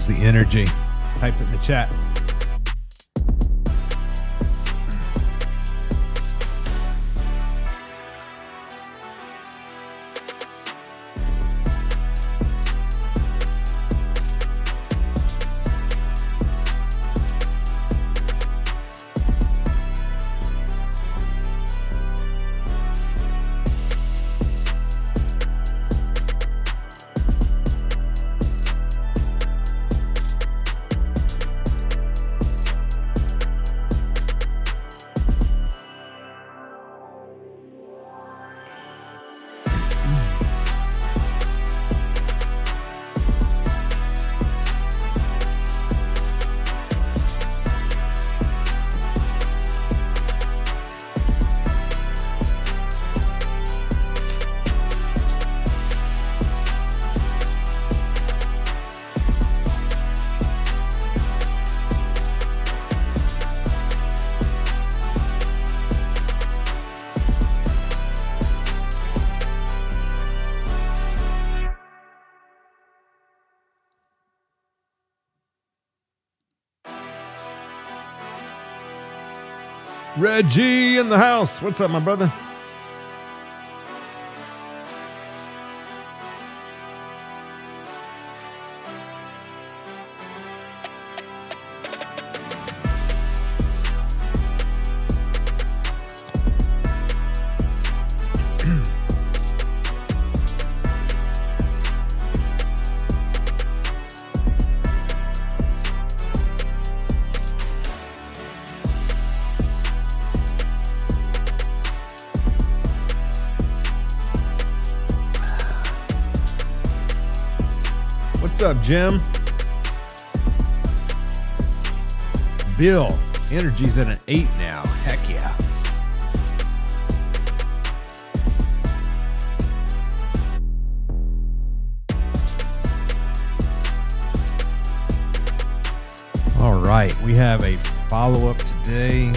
How's the energy? Type it in the chat. Reggie in the house. What's up, my brother? What's up, Jim? Bill, energy's at an 8 now. Heck yeah. All right, we have a follow-up today.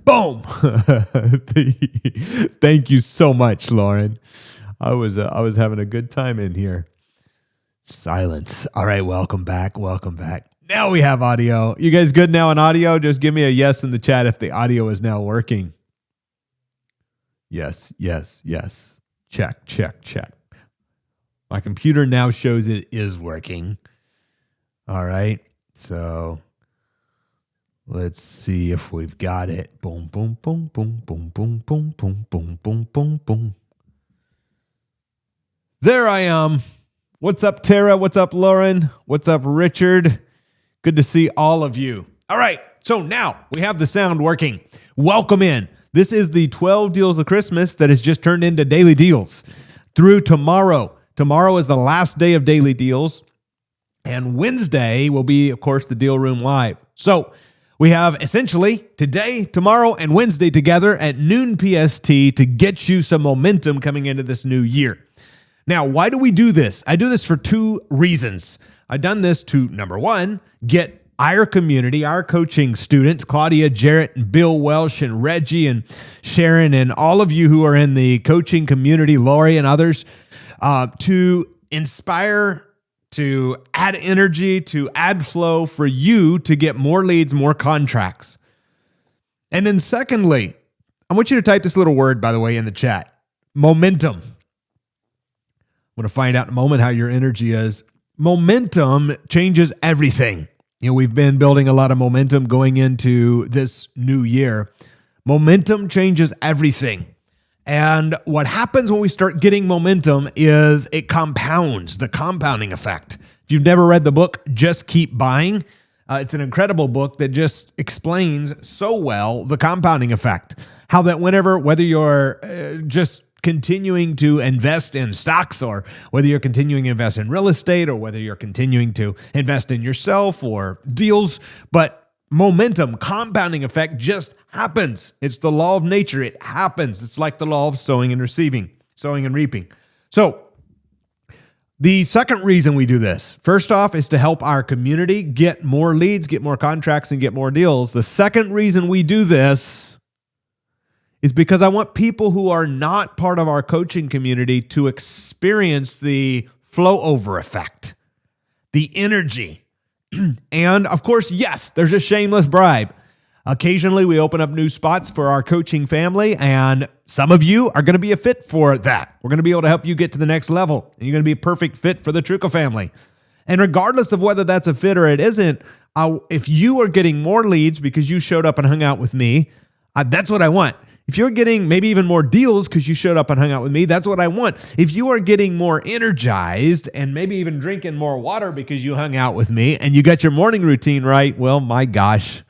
Boom. Thank you so much, Lauren. I was having a good time in here. Silence. All right, welcome back. Welcome back. Now we have audio. You guys good now on audio? Just give me a yes in the chat if the audio is now working. Yes, yes, yes. Check, check, check. My computer now shows it is working. All right. So let's see if we've got it. Boom, boom, boom, boom, boom, boom, boom, boom, boom, boom, boom, boom. There I am. What's up, Tara? What's up, Lauren? What's up, Richard? Good to see all of you. All right, so now we have the sound working. Welcome in. This is the 12 Deals of Christmas that has just turned into Daily Deals through tomorrow. Tomorrow is the last day of Daily Deals, and Wednesday will be, of course, the Deal Room Live. So we have essentially today, tomorrow, and Wednesday together at noon PST to get you some momentum coming into this new year. Now, why do we do this? I do this for two reasons. I've done this to, number one, get our community, our coaching students, Claudia, Jarrett, and Bill Welsh, and Reggie, and Sharon, and all of you who are in the coaching community, Lori and others, to inspire, to add energy, to add flow for you to get more leads, more contracts. And then secondly, I want you to type this little word, by the way, in the chat, momentum. I'm going to find out in a moment how your energy is. Momentum changes everything. You know, we've been building a lot of momentum going into this new year. Momentum changes everything. And what happens when we start getting momentum is it compounds, the compounding effect. If you've never read the book, Just Keep Buying, it's an incredible book that just explains so well the compounding effect. How that whether you're just continuing to invest in stocks, or whether you're continuing to invest in real estate, or whether you're continuing to invest in yourself or deals, but momentum, compounding effect just happens. It's the law of nature. It happens. It's like the law of sowing and receiving, sowing and reaping. So the second reason we do this, first off, is to help our community get more leads, get more contracts, and get more deals. The second reason we do this is because I want people who are not part of our coaching community to experience the flow over effect, the energy. And of course, yes, there's a shameless bribe. Occasionally, we open up new spots for our coaching family, and some of you are going to be a fit for that. We're going to be able to help you get to the next level, and you're going to be a perfect fit for the Trucco family. And regardless of whether that's a fit or it isn't, if you are getting more leads because you showed up and hung out with me, that's what I want. If you're getting maybe even more deals because you showed up and hung out with me, that's what I want. If you are getting more energized and maybe even drinking more water because you hung out with me and you got your morning routine right, well, my gosh,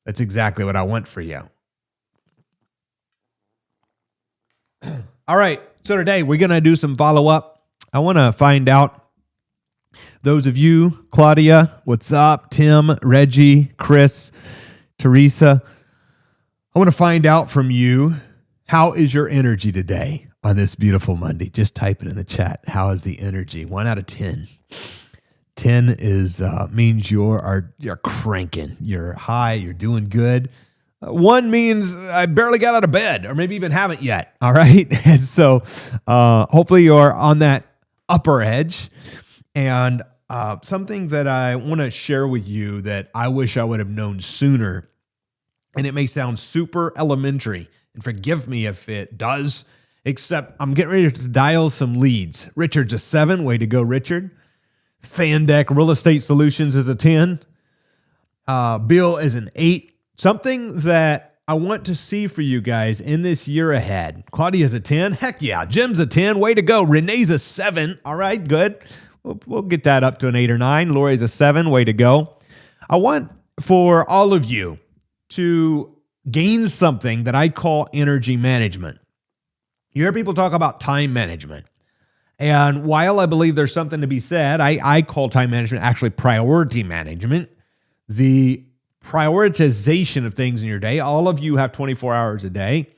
that's exactly what I want for you. All right, so today we're going to do some follow-up. I want to find out, those of you, Claudia, what's up? Tim, Reggie, Chris, Teresa, I want to find out from you, how is your energy today on this beautiful Monday? Just type it in the chat. How is the energy? 1 out of 10. 10 is means you're cranking. You're high. You're doing good. 1 means I barely got out of bed, or maybe even haven't yet. All right. And so hopefully you're on that upper edge. And something that I want to share with you that I wish I would have known sooner. And it may sound super elementary, and forgive me if it does, except I'm getting ready to dial some leads. Richard's a 7. Way to go, Richard. Fandeck Real Estate Solutions is a 10. Bill is an 8. Something that I want to see for you guys in this year ahead. Claudia's a 10. Heck yeah. Jim's a 10. Way to go. Renee's a 7. All right, good. We'll get that up to an 8 or 9. Lori's a 7. Way to go. I want for all of you to gain something that I call energy management. You hear people talk about time management. And while I believe there's something to be said, I call time management actually priority management. The prioritization of things in your day. All of you have 24 hours a day.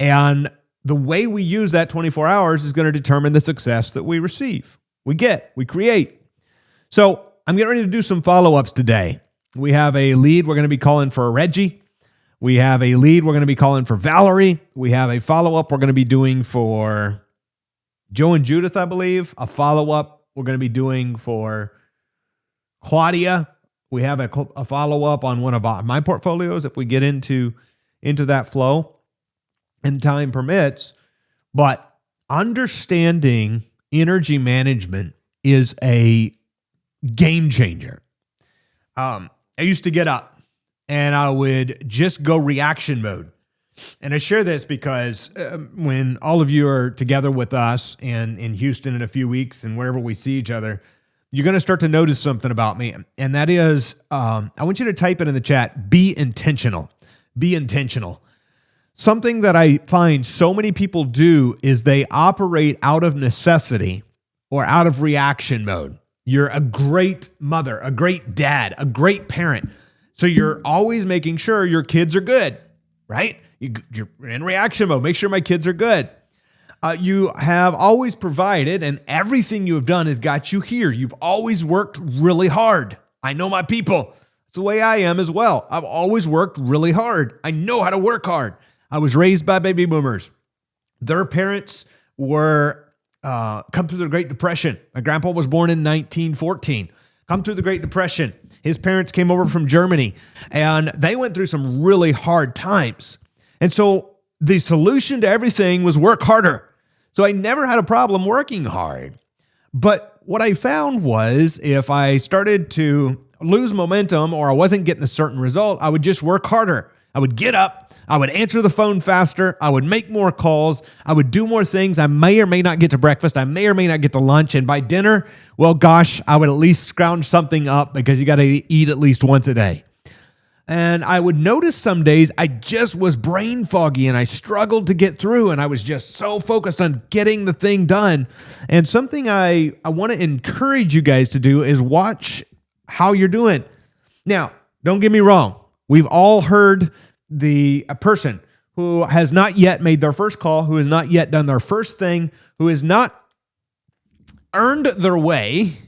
And the way we use that 24 hours is going to determine the success that we receive, we create. So I'm getting ready to do some follow-ups today. We have a lead we're going to be calling for Reggie. We have a lead we're going to be calling for Valerie. We have a follow-up we're going to be doing for Joe and Judith, I believe. A follow-up we're going to be doing for Claudia. We have a follow-up on one of my portfolios if we get into that flow and time permits. But understanding energy management is a game changer. I used to get up and I would just go reaction mode. And I share this because when all of you are together with us and in Houston in a few weeks and wherever we see each other, you're going to start to notice something about me. And that is, I want you to type it in the chat, be intentional. Be intentional. Something that I find so many people do is they operate out of necessity or out of reaction mode. You're a great mother, a great dad, a great parent. So you're always making sure your kids are good, right? You're in reaction mode. Make sure my kids are good. You have always provided, and everything you have done has got you here. You've always worked really hard. I know my people. It's the way I am as well. I've always worked really hard. I know how to work hard. I was raised by baby boomers. Their parents were come through the Great Depression. My grandpa was born in 1914. Come through the Great Depression. His parents came over from Germany, and they went through some really hard times. And so the solution to everything was work harder. So I never had a problem working hard. But what I found was if I started to lose momentum or I wasn't getting a certain result, I would just work harder. I would get up, I would answer the phone faster, I would make more calls, I would do more things. I may or may not get to breakfast, I may or may not get to lunch, and by dinner, well, gosh, I would at least scrounge something up because you got to eat at least once a day. And I would notice some days I just was brain foggy and I struggled to get through, and I was just so focused on getting the thing done. And something I want to encourage you guys to do is watch how you're doing. Now, don't get me wrong. We've all heard a person who has not yet made their first call, who has not yet done their first thing, who has not earned their way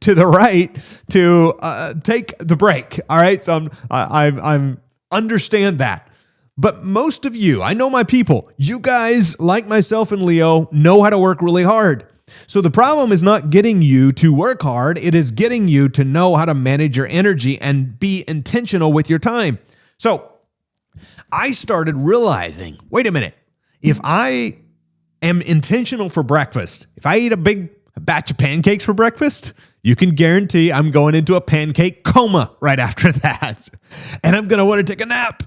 to the right to take the break. All right. So I'm understand that. But most of you, I know my people, you guys, like myself and Leo, know how to work really hard. So the problem is not getting you to work hard. It is getting you to know how to manage your energy and be intentional with your time. So I started realizing, wait a minute, if I am intentional for breakfast, if I eat a big batch of pancakes for breakfast, you can guarantee I'm going into a pancake coma right after that. And I'm going to want to take a nap.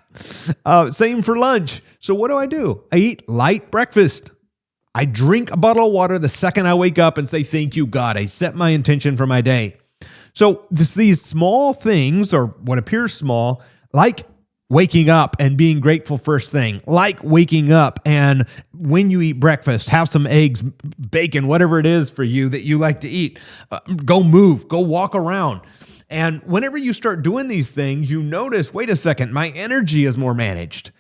Same for lunch. So what do? I eat light breakfast. I drink a bottle of water the second I wake up and say, thank you, God. I set my intention for my day. So these small things, or what appears small, like waking up and being grateful first thing, like waking up and when you eat breakfast, have some eggs, bacon, whatever it is for you that you like to eat. Go move, go walk around. And whenever you start doing these things, you notice, wait a second, my energy is more managed.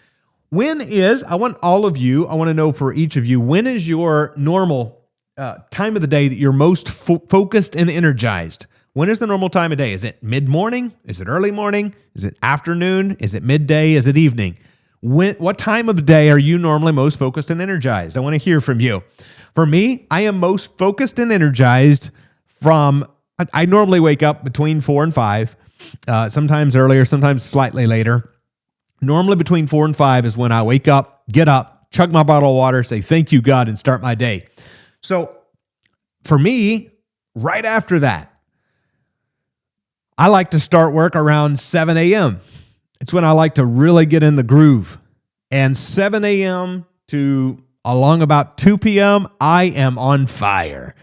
I want to know for each of you, when is your normal time of the day that you're most focused and energized? When is the normal time of day? Is it mid-morning? Is it early morning? Is it afternoon? Is it midday? Is it evening? What time of the day are you normally most focused and energized? I want to hear from you. For me, I am most focused and energized I normally wake up between 4 and 5, sometimes earlier, sometimes slightly later. Normally between 4 and 5 is when I wake up, get up, chug my bottle of water, say, thank you, God, and start my day. So for me, right after that, I like to start work around 7 a.m. It's when I like to really get in the groove. And 7 a.m. to along about 2 p.m., I am on fire.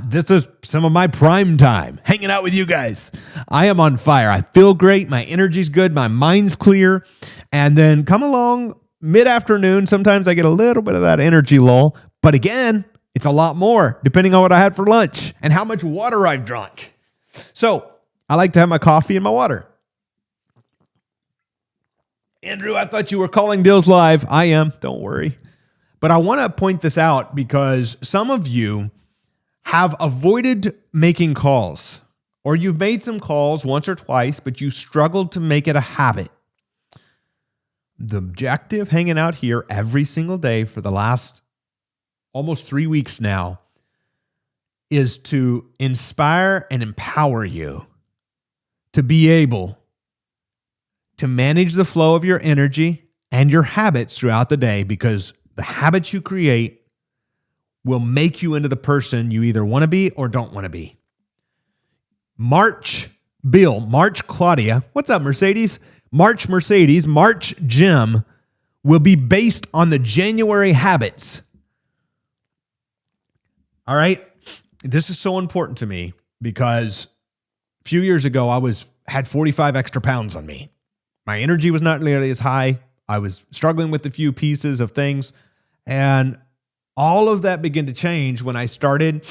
This is some of my prime time, hanging out with you guys. I am on fire. I feel great. My energy's good. My mind's clear. And then come along mid-afternoon. Sometimes I get a little bit of that energy lull. But again, it's a lot more depending on what I had for lunch and how much water I've drunk. So I like to have my coffee and my water. Andrew, I thought you were calling deals live. I am. Don't worry. But I want to point this out because some of you have avoided making calls, or you've made some calls once or twice, but you struggled to make it a habit. The objective hanging out here every single day for the last almost 3 weeks now is to inspire and empower you to be able to manage the flow of your energy and your habits throughout the day, because the habits you create will make you into the person you either want to be or don't want to be. March Claudia, what's up, Mercedes? March Jim will be based on the January habits. All right? This is so important to me because a few years ago, I had 45 extra pounds on me. My energy was not nearly as high. I was struggling with a few pieces of things. And all of that began to change when I started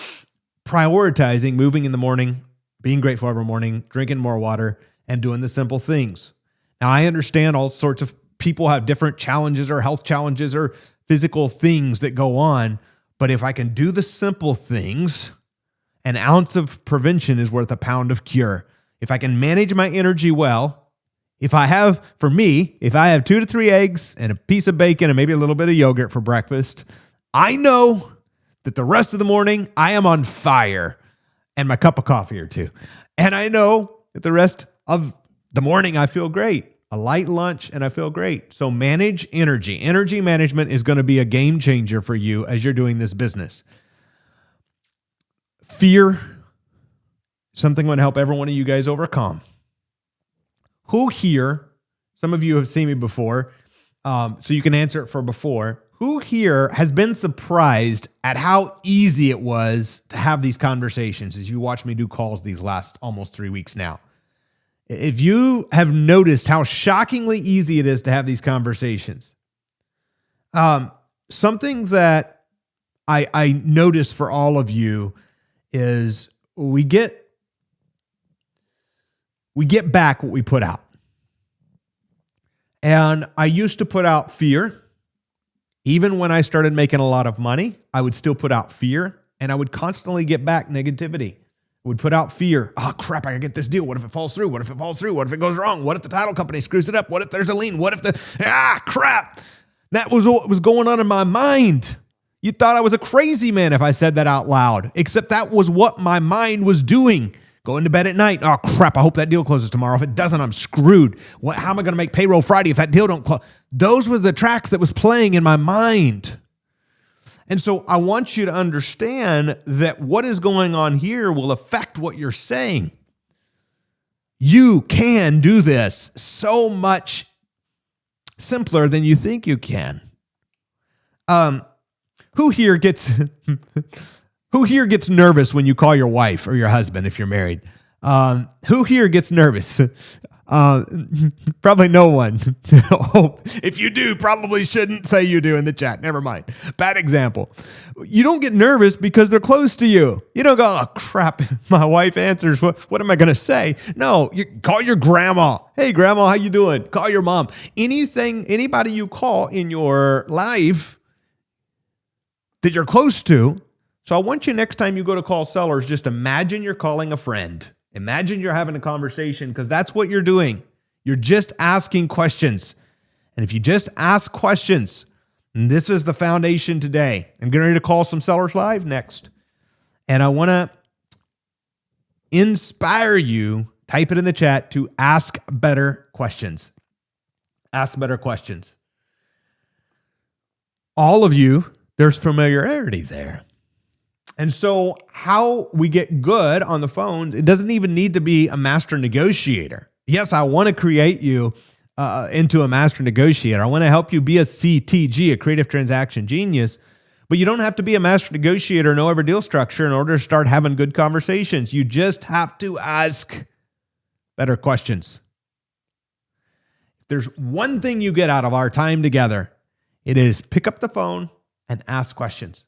prioritizing moving in the morning, being grateful every morning, drinking more water, and doing the simple things. Now, I understand all sorts of people have different challenges or health challenges or physical things that go on. But if I can do the simple things, an ounce of prevention is worth a pound of cure. If I can manage my energy well, if I have 2 to 3 eggs and a piece of bacon and maybe a little bit of yogurt for breakfast, I know that the rest of the morning I am on fire, and my cup of coffee or two. And I know that the rest of the morning I feel great. A light lunch and I feel great. So manage energy. Energy management is going to be a game changer for you as you're doing this business. Fear, something I'm going to help every one of you guys overcome. Who here, some of you have seen me before, so you can answer it for before. Who here has been surprised at how easy it was to have these conversations as you watch me do calls these last almost 3 weeks now? If you have noticed how shockingly easy it is to have these conversations, something that I notice for all of you is we get back what we put out. And I used to put out fear. Even when I started making a lot of money, I would still put out fear, and I would constantly get back negativity. I would put out fear. Oh, crap, I gotta get this deal. What if it falls through? What if it falls through? What if it goes wrong? What if the title company screws it up? What if there's a lien? What if crap. That was what was going on in my mind. You thought I was a crazy man if I said that out loud, except that was what my mind was doing. Going to bed at night. Oh, crap, I hope that deal closes tomorrow. If it doesn't, I'm screwed. How am I going to make payroll Friday if that deal don't close? Those were the tracks that was playing in my mind. And so I want you to understand that what is going on here will affect what you're saying. You can do this so much simpler than you think you can. Who here gets nervous when you call your wife or your husband if you're married? Who here gets nervous? Probably no one. If you do, probably shouldn't say you do in the chat. Never mind. Bad example. You don't get nervous because they're close to you. You don't go, oh, crap, my wife answers. What am I going to say? No, you call your grandma. Hey, grandma, how you doing? Call your mom. Anybody you call in your life that you're close to. So I want you, next time you go to call sellers, just imagine you're calling a friend. Imagine you're having a conversation, because that's what you're doing. You're just asking questions. And if you just ask questions, and this is the foundation today. I'm getting ready to call some sellers live next. And I want to inspire you, type it in the chat, to ask better questions. Ask better questions. All of you, there's familiarity there. And so how we get good on the phones, it doesn't even need to be a master negotiator. Yes, I want to create you into a master negotiator. I want to help you be a CTG, a creative transaction genius. But you don't have to be a master negotiator, know every deal structure in order to start having good conversations. You just have to ask better questions. If there's one thing you get out of our time together, it is pick up the phone and ask questions.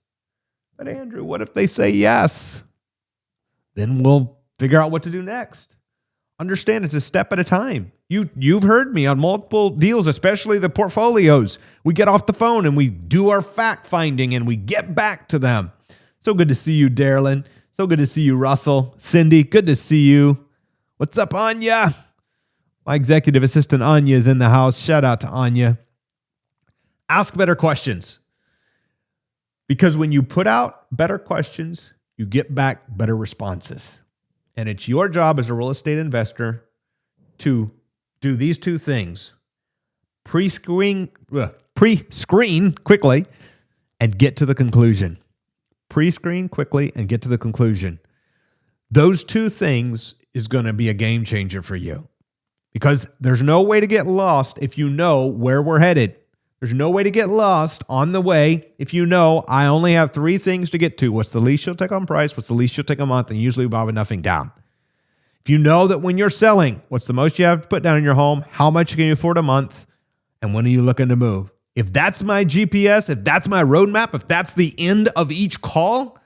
But Andrew, what if they say yes? Then we'll figure out what to do next. Understand, it's a step at a time. You've heard me on multiple deals, especially the portfolios. We get off the phone and we do our fact finding and we get back to them. So good to see you, Darylyn. So good to see you, Russell. Cindy, good to see you. What's up, Anya? My executive assistant, Anya, is in the house. Shout out to Anya. Ask better questions. Because when you put out better questions, you get back better responses. And it's your job as a real estate investor to do these two things. Pre-screen quickly and get to the conclusion. Pre-screen quickly and get to the conclusion. Those two things is going to be a game changer for you. Because there's no way to get lost if you know where we're headed. There's no way to get lost on the way. If you know, I only have 3 things to get to. What's the least you'll take on price? What's the least you'll take a month? And usually we have nothing down. If you know that when you're selling, what's the most you have to put down in your home? How much can you afford a month? And when are you looking to move? If that's my GPS, if that's my roadmap, if that's the end of each call,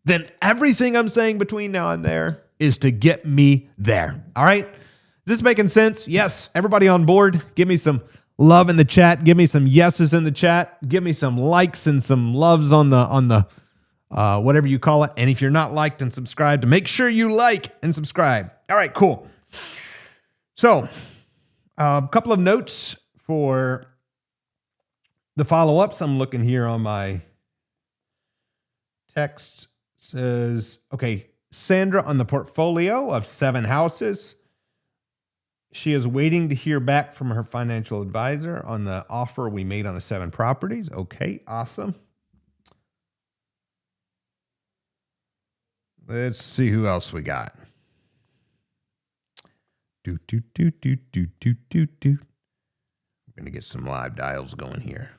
then everything I'm saying between now and there is to get me there. All right? Is this making sense? Yes. Everybody on board? Give me some love in the chat. Give me some yeses in the chat. Give me some likes and some loves on the whatever you call it. And if you're not liked and subscribed, make sure you like and subscribe. All right, cool. So a couple of notes for the follow-ups. I'm looking here on my text. Says, okay, Sandra on the portfolio of 7 houses. She is waiting to hear back from her financial advisor on the offer we made on the 7 properties. Okay, awesome. Let's see who else we got. I'm going to get some live dials going here.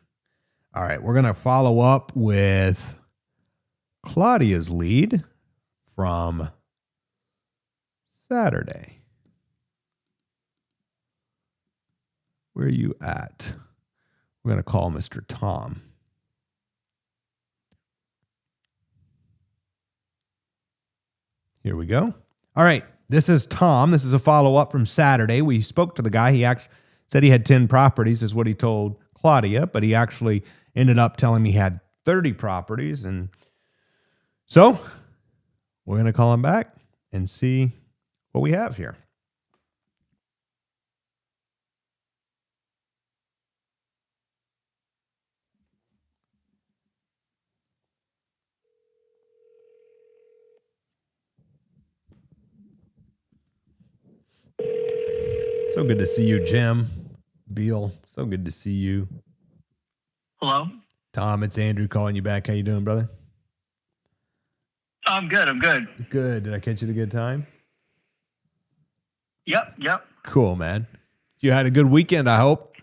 All right, we're going to follow up with Claudia's lead from Saturday. Where are you at? We're going to call Mr. Tom. Here we go. All right, this is Tom. This is a follow-up from Saturday. We spoke to the guy. He actually said he had 10 properties is what he told Claudia, but he actually ended up telling me he had 30 properties. And so we're going to call him back and see what we have here. So good to see you, Jim. Beal, so good to see you. Hello? Tom, it's Andrew calling you back. How you doing, brother? I'm good. Good. Did I catch you at a good time? Yep. Cool, man. You had a good weekend, I hope.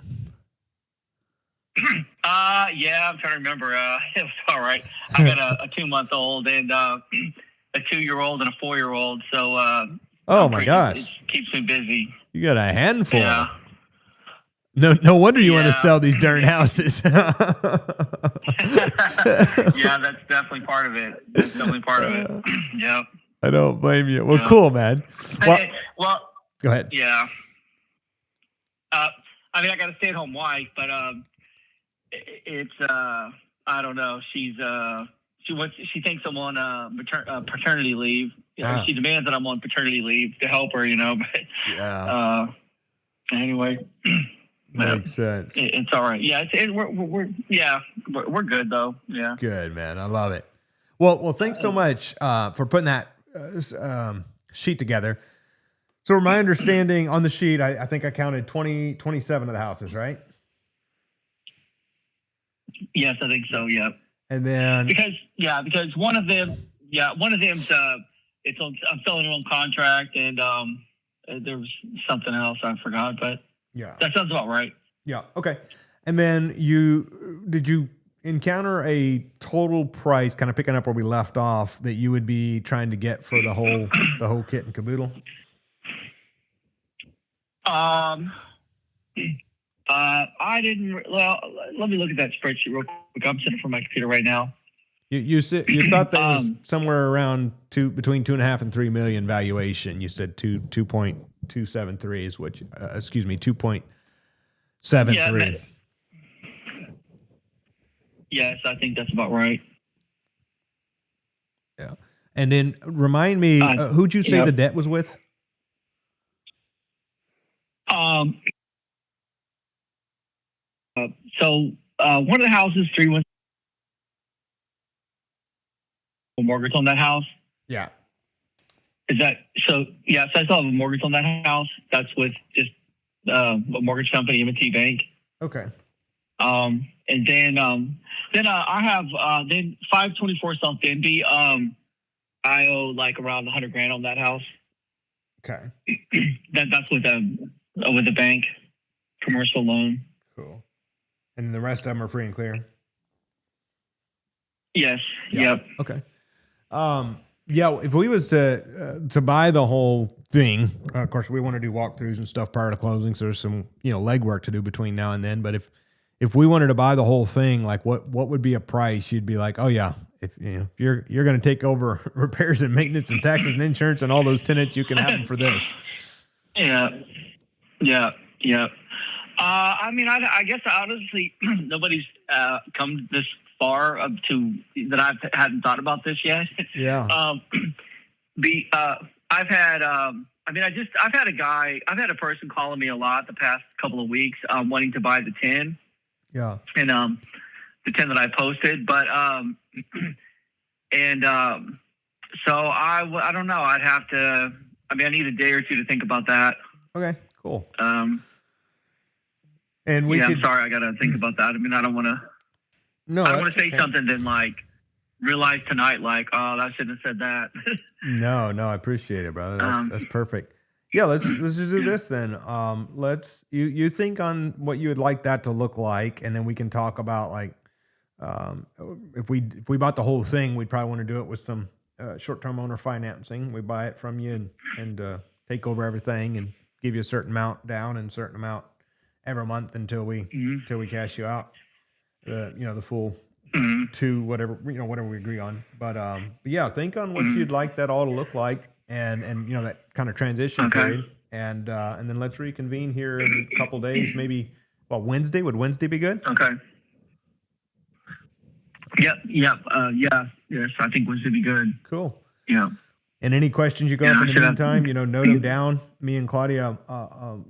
Yeah, I'm trying to remember. It was all right. I got a 2-month-old and a 2-year-old and a 4-year-old. So, oh my gosh, it keeps me busy. You got a handful. Yeah. No wonder you want to sell these darn houses. Yeah, that's definitely part of it. Yep. I don't blame you. Well, cool, man. Well, go ahead. Yeah. I mean, I got a stay-at-home wife, but it's I don't know. She thinks I'm on paternity leave. Ah. She demands that I'm on paternity leave to help her, But anyway, makes sense. It's all right. Yeah, we're good though. Yeah. Good, man. I love it. Well, thanks so much for putting that sheet together. So, from my understanding on the sheet, I think I counted 27 of the houses, right? Yes, I think so. Yeah. And then because one of them's I'm selling it on contract, and there was something else I forgot, but that sounds about right. Yeah. Okay. And then did you encounter a total price, kind of picking up where we left off, that you would be trying to get for the whole kit and caboodle? I didn't. Well, let me look at that spreadsheet real quick. I'm sitting from my computer right now. You thought that was somewhere around between 2.5 and 3 million valuation. You said 2.273 is what 2.73. Yes, I think that's about right. Yeah. And then remind me, who'd you say the debt was with? So one of the houses, 317 mortgage on that house. Yeah. Is that so? Yeah. So I still have a mortgage on that house. That's with just a mortgage company, M&T Bank. Okay. And then I have 524 South Denby. I owe like around $100,000 on that house. Okay. That's with the bank, commercial loan. Cool. And the rest of them are free and clear. Yes. Yeah. Yep. Okay. Yeah, if we was to buy the whole thing, of course we want to do walkthroughs and stuff prior to closing, so there's some legwork to do between now and then. But if we wanted to buy the whole thing, like what would be a price you'd be like, oh yeah, if you're going to take over repairs and maintenance and taxes and insurance and all those tenants, you can have them for this. Yeah. I mean, I guess honestly, nobody's come this far up to that I hadn't thought about this yet. Yeah. I've had a person calling me a lot the past couple of weeks, wanting to buy the 10. Yeah. And the 10 that I posted, but so I don't know. I'd have to. I mean, I need a day or two to think about that. Okay. Cool. And we I'm sorry. I got to think about that. I mean, I don't want to. No, I don't want to say something then like realize tonight like, oh, I shouldn't have said that. No, I appreciate it, brother. That's perfect. Yeah, let's just do this then. Let's you think on what you would like that to look like, and then we can talk about like if we bought the whole thing, we'd probably want to do it with some short-term owner financing. We buy it from you and take over everything and give you a certain amount down and a certain amount every month until we cash you out. The full to whatever we agree on. But yeah, think on what you'd like that all to look like, and that kind of transition period, and then let's reconvene here in a couple days. Maybe Wednesday. Would Wednesday be good? Okay. Yep. Yes, I think Wednesday would be good. Cool. Yeah. And any questions you go up in the meantime, note them down. Me and Claudia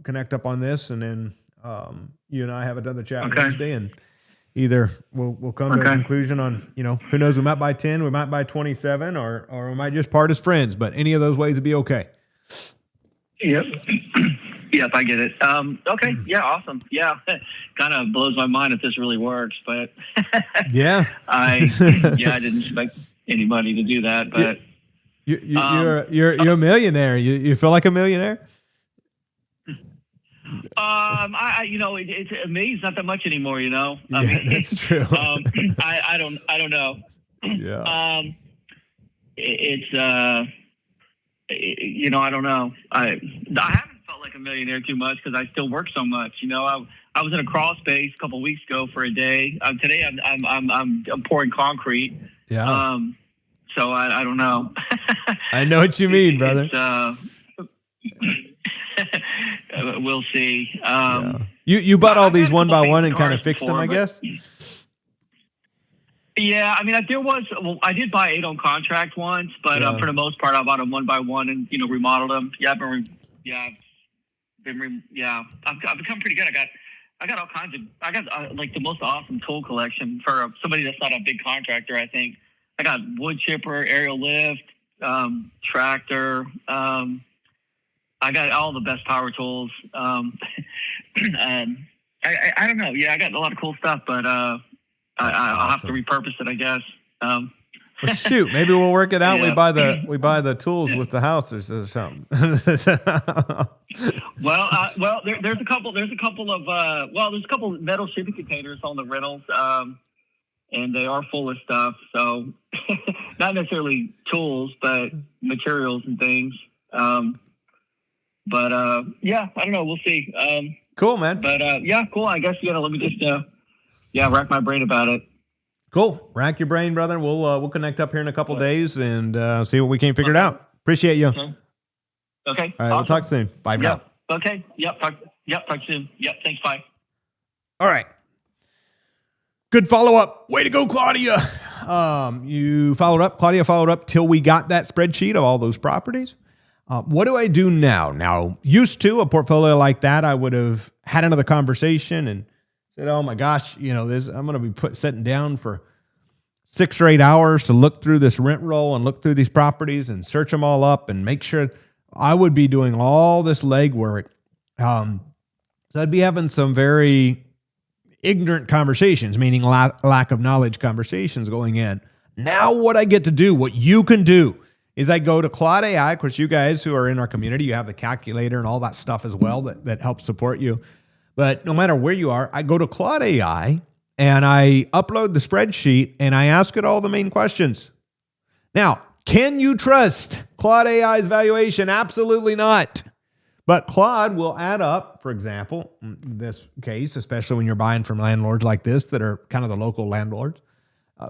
connect up on this, and then you and I have another chat Wednesday, and either we'll come to a conclusion on, who knows, we might buy 10, we might buy 27, or we might just part as friends, but any of those ways would be okay. Yep. Yep, I get it. Okay. Yeah, awesome. Yeah. Kind of blows my mind if this really works, but yeah. I didn't expect anybody to do that, but you're a millionaire. You feel like a millionaire? It's amazing, not that much anymore, Yeah, that's true. I don't know. Yeah. I don't know. I haven't felt like a millionaire too much because I still work so much. I was in a crawl space a couple of weeks ago for a day. Today I'm pouring concrete. Yeah. So I don't know. I know what you mean, brother. We'll see. You bought all these one by one and kind of fixed them, I guess? Yeah, I mean, I did buy 8 on contract once, but for the most part, I bought them one by one and remodeled them. I've become pretty good. I got all kinds of. I got like the most awesome tool collection for somebody that's not a big contractor. I think I got wood chipper, aerial lift, tractor. I got all the best power tools. I don't know. Yeah, I got a lot of cool stuff, but I'll have to repurpose it, I guess. Well, shoot, maybe we'll work it out. Yeah. We buy the tools with the house or something. There's a couple of metal shipping containers on the rentals, and they are full of stuff. So not necessarily tools, but materials and things. But I don't know. We'll see. Cool, man. But cool. I guess let me just rack my brain about it. Cool. Rack your brain, brother. We'll connect up here in a couple days and see what we can figure out. Appreciate you. Okay. All right. Awesome. We'll talk soon. Bye now. Okay. Yep. Talk soon. Yep. Thanks. Bye. All right. Good follow-up. Way to go, Claudia. Claudia followed up till we got that spreadsheet of all those properties. What do I do now? Now, used to a portfolio like that, I would have had another conversation and said, oh my gosh, I'm going to be sitting down for 6 or 8 hours to look through this rent roll and look through these properties and search them all up and make sure. I would be doing all this legwork. So I'd be having some very ignorant conversations, meaning lack of knowledge conversations going in. Now what I get to do, what you can do, is I go to Claude AI. Of course, you guys who are in our community, you have the calculator and all that stuff as well that helps support you. But no matter where you are, I go to Claude AI and I upload the spreadsheet and I ask it all the main questions. Now, can you trust Claude AI's valuation? Absolutely not. But Claude will add up, for example, in this case, especially when you're buying from landlords like this that are kind of the local landlords,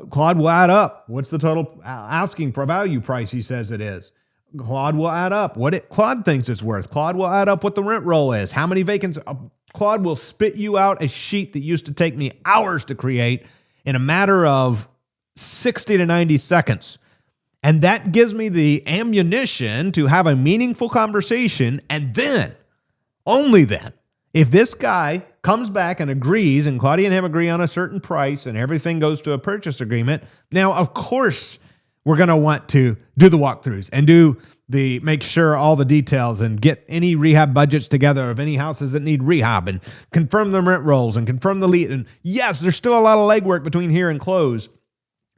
Claude will add up. What's the total asking for value price he says it is? Claude will add up what Claude thinks it's worth. Claude will add up what the rent roll is, how many vacants. Claude will spit you out a sheet that used to take me hours to create in a matter of 60 to 90 seconds. And that gives me the ammunition to have a meaningful conversation. And then, only then, if this guy comes back and agrees, and Claudia and him agree on a certain price and everything goes to a purchase agreement, now, of course, we're going to want to do the walkthroughs and make sure all the details and get any rehab budgets together of any houses that need rehab and confirm the rent rolls and confirm the lead. And yes, there's still a lot of legwork between here and close.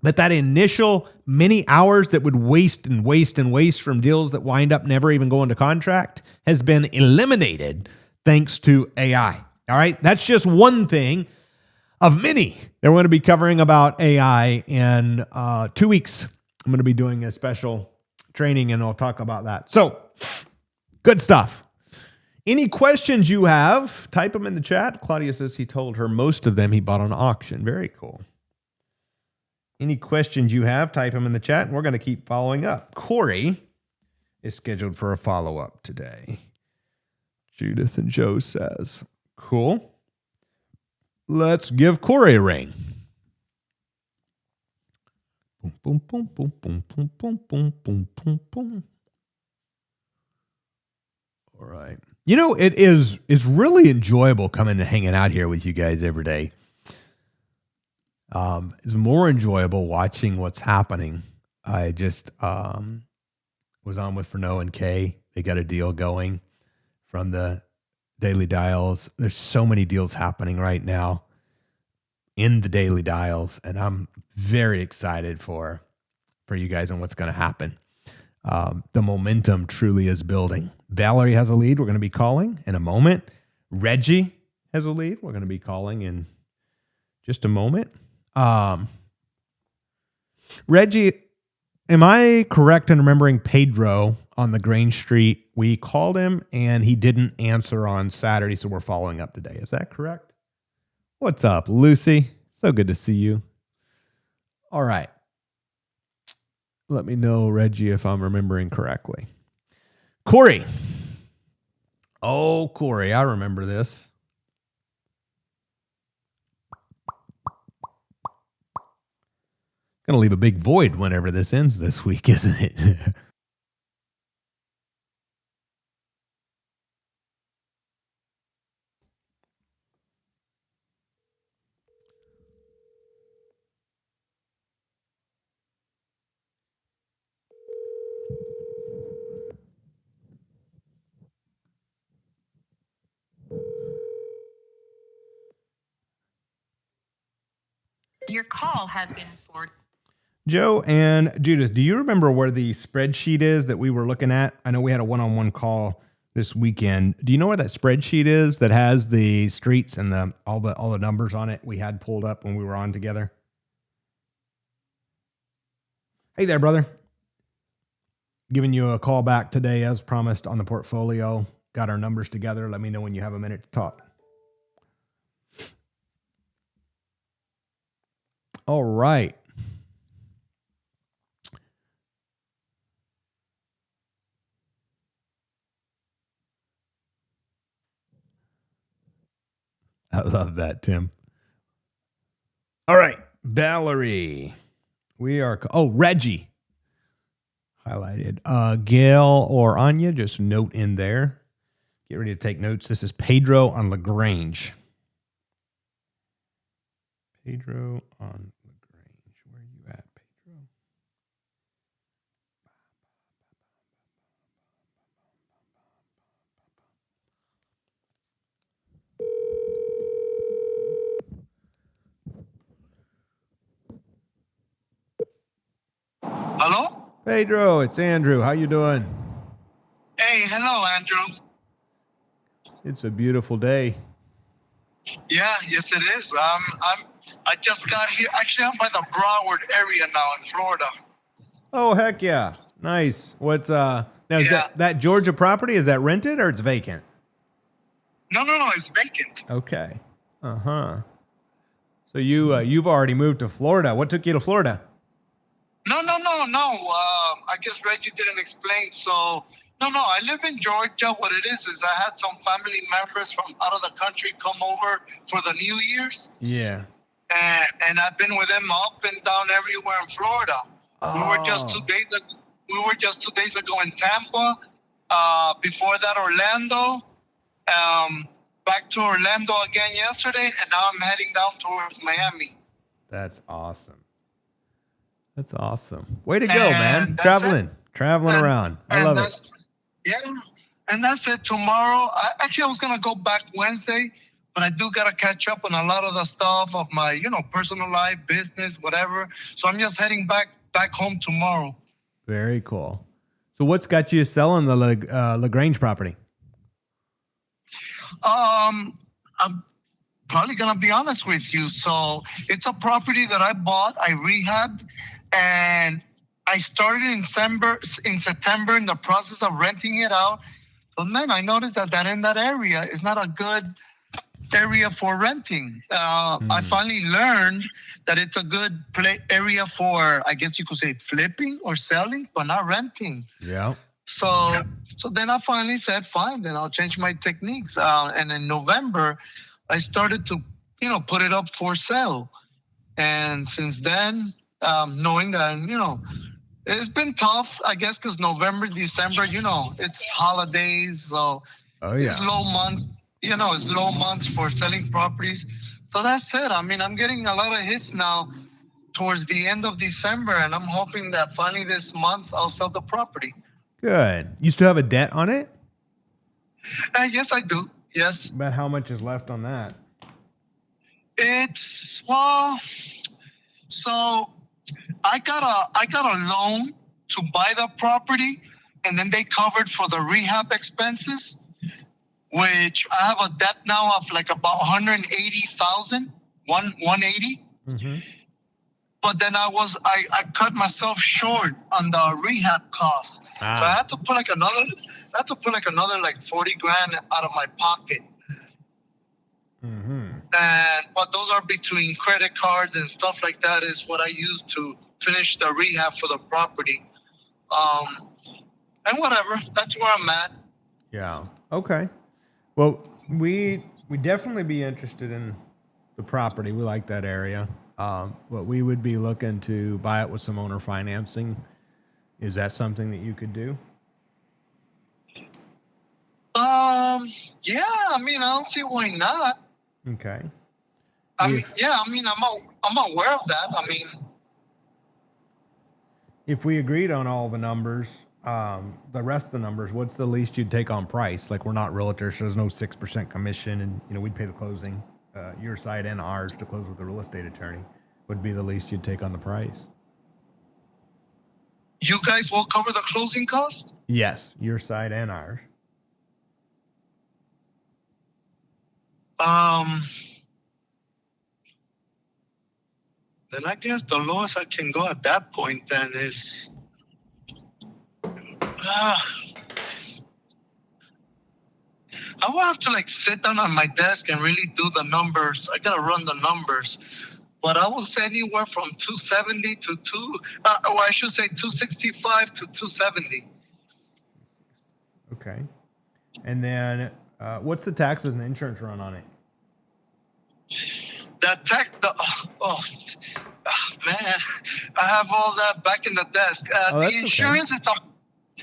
But that initial many hours that would waste from deals that wind up never even going to contract has been eliminated thanks to AI. All right. That's just one thing of many that we're going to be covering about AI in 2 weeks. I'm going to be doing a special training and I'll talk about that. So good stuff. Any questions you have, type them in the chat. Claudia says he told her most of them he bought on auction. Very cool. Any questions you have, type them in the chat, and we're going to keep following up. Corey is scheduled for a follow-up today. Judith and Joe says, cool. Let's give Corey a ring. Boom, boom, boom, boom, boom, boom, boom, boom, boom, boom, boom. All right. You know, it's really enjoyable coming and hanging out here with you guys every day. It's more enjoyable watching what's happening. I just was on with Fernot and Kay. They got a deal going from the Daily Dials. There's so many deals happening right now in the Daily Dials, and I'm very excited for you guys and what's going to happen. The momentum truly is building. Valerie has a lead we're going to be calling in a moment. Reggie has a lead we're going to be calling in just a moment. Reggie, am I correct in remembering Pedro on the Grange Street? We called him and he didn't answer on Saturday, so we're following up today. Is that correct? What's up, Lucy? So good to see you. All right. Let me know, Reggie, if I'm remembering correctly. Corey. Oh, Corey, I remember this. Going to leave a big void whenever this ends this week, isn't it? Your call has been forwarded. Joe and Judith, do you remember where the spreadsheet is that we were looking at? I know we had a one-on-one call this weekend. Do you know where that spreadsheet is that has the streets and all the numbers on it we had pulled up when we were on together? Hey there, brother. Giving you a call back today as promised on the portfolio. Got our numbers together. Let me know when you have a minute to talk. All right. I love that, Tim. All right, Valerie. Reggie. Highlighted. Gail or Anya, just note in there. Get ready to take notes. This is Pedro on LaGrange. Pedro on LaGrange. Where are you at, Pedro? Hello? Pedro, it's Andrew. How you doing? Hey, hello, Andrew. It's a beautiful day. Yeah, yes, it is. I just got here. Actually, I'm by the Broward area now in Florida. Oh, heck yeah. Nice. What's now is Yeah. that Georgia property, is that rented or it's vacant? No, it's vacant. Okay. Uh-huh. So you've already moved to Florida. What took you to Florida? No. I guess Reggie didn't explain. So, no. I live in Georgia. What it is I had some family members from out of the country come over for the New Year's, Yeah. and I've been with them up and down everywhere in Florida. We were just 2 days. We were just 2 days ago in Tampa. Before that, Orlando. Back to Orlando again yesterday, and now I'm heading down towards Miami. That's awesome. That's awesome. Way to go, man. And that's Traveling And- around. I and love it. that's- Yeah, and that's it. Tomorrow, I was gonna go back Wednesday, but I do gotta catch up on a lot of the stuff of my, personal life, business, whatever. So I'm just heading back home tomorrow. Very cool. So what's got you selling the LaGrange property? I'm probably gonna be honest with you. So it's a property that I bought, I rehabbed, and I started in September in the process of renting it out. But man, I noticed that in that area is not a good area for renting. I finally learned that it's a good area for, I guess you could say, flipping or selling, but not renting. Yeah. So then I finally said, fine, then I'll change my techniques. And in November, I started to, put it up for sale. And since then, knowing that, it's been tough, I guess, because November, December, it's holidays. So Oh yeah. it's low months, it's low months for selling properties. So that's it. I mean, I'm getting a lot of hits now towards the end of December, and I'm hoping that finally this month I'll sell the property. Good. You still have a debt on it? Yes, I do. Yes. About how much is left on that? It's so I got a loan to buy the property, and then they covered for the rehab expenses, which I have a debt now of like about 180,000, 180. Mm-hmm. But then I cut myself short on the rehab costs, so I had to put like another like 40 grand out of my pocket. Mm-hmm. But those are between credit cards and stuff like that is what I use to finish the rehab for the property. And whatever, that's where I'm at. Yeah. Okay. Well, we definitely be interested in the property. We like that area. But we would be looking to buy it with some owner financing. Is that something that you could do? Yeah, I mean, I don't see why not. Okay. I'm aware of that. I mean, If we agreed on all the numbers, the rest of the numbers, what's the least you'd take on price? Like, we're not realtors, so there's no 6% commission, and we'd pay the closing, your side and ours to close with the real estate attorney. Would be the least you'd take on the price? you guys will cover the closing cost? Yes, your side and ours. Then I guess the lowest I can go at that point then is I will have to like sit down on my desk and really do the numbers. I gotta run the numbers, but I will say anywhere from 270 to or I should say 265 to 270. Okay. And then what's the taxes and insurance run on it? Man, I have all that back in the desk. The insurance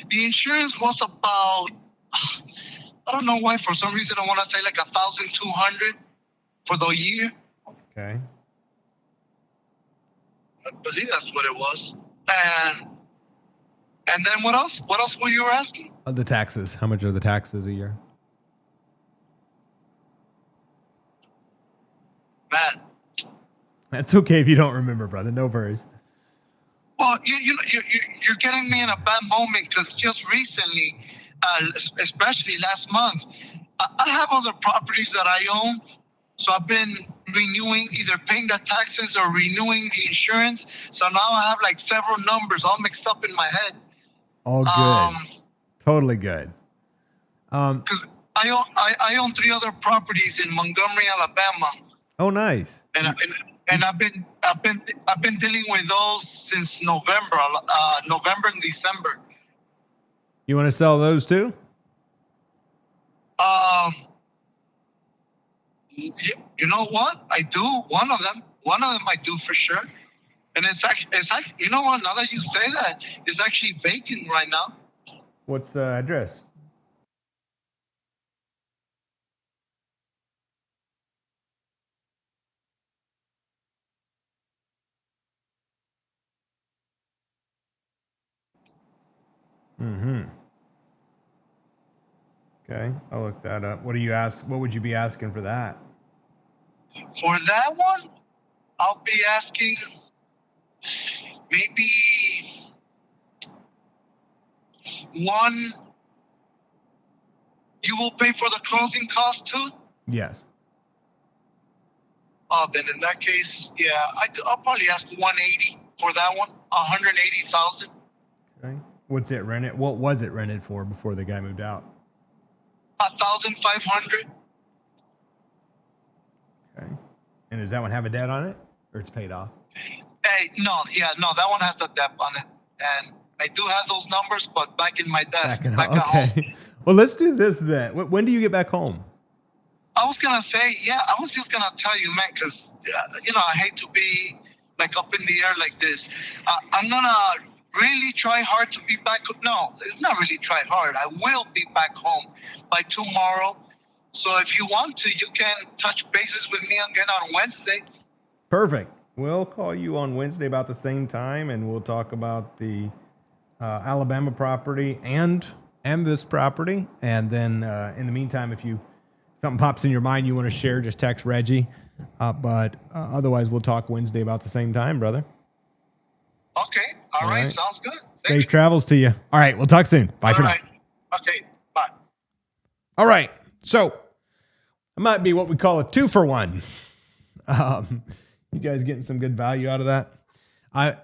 the insurance was about, I don't know why, for some reason I want to say like 1,200 for the year. Okay. I believe that's what it was. And then what else? What else were you asking? The taxes. How much are the taxes a year? Man. That's okay if you don't remember, brother. No worries. Well, you're getting me in a bad moment because just recently, especially last month, I have other properties that I own, So I've been renewing, either paying the taxes or renewing the insurance. So now I have like several numbers all mixed up in my head. All good. Totally good. Because I own 3 other properties in Montgomery, Alabama, Oh, nice. and I've been dealing with those since November and December. You want to sell those too? You know what? I do. One of them I do for sure. And it's actually, you know what? Now that you say that, it's actually vacant right now. What's the address? Okay, I'll look that up. What would you be asking for that? For that one, I'll be asking maybe one. You will pay for the closing cost too? Yes. Oh, then in that case, yeah, I'll probably ask 180 for that one. 180,000. Okay. What's it rented? What was it rented for before the guy moved out? 1,500. Okay. And does that one have a debt on it, or it's paid off? Hey, no, that one has the debt on it, and I do have those numbers, but back in my desk, back at home. Okay. Well, let's do this then. When do you get back home? I was gonna say, I was just gonna tell you, man, because I hate to be like up in the air like this. I'm gonna really try hard to be back. No, it's not really try hard. I will be back home by tomorrow. So if you want to, you can touch bases with me again on Wednesday. Perfect. We'll call you on Wednesday about the same time, and we'll talk about the Alabama property and this property. And then in the meantime, if something pops in your mind you want to share, just text Reggie. But otherwise, we'll talk Wednesday about the same time, brother. Okay. All right. Sounds good. Safe travels to you. All right. We'll talk soon. Bye for now. Okay. Bye. All right. So it might be what we call a 2-for-1. You guys getting some good value out of that? I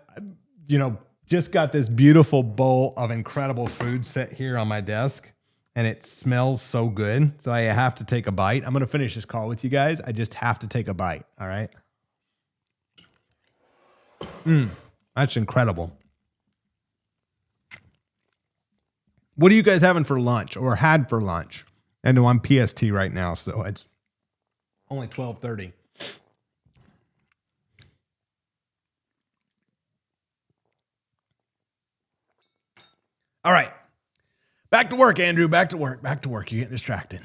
just got this beautiful bowl of incredible food set here on my desk, and it smells so good. So I have to take a bite. I'm going to finish this call with you guys. I just have to take a bite. All right. That's incredible. What are you guys having for lunch or had for lunch? I know I'm PST right now, so it's only 12:30. All right. Back to work, Andrew. Back to work. You're getting distracted.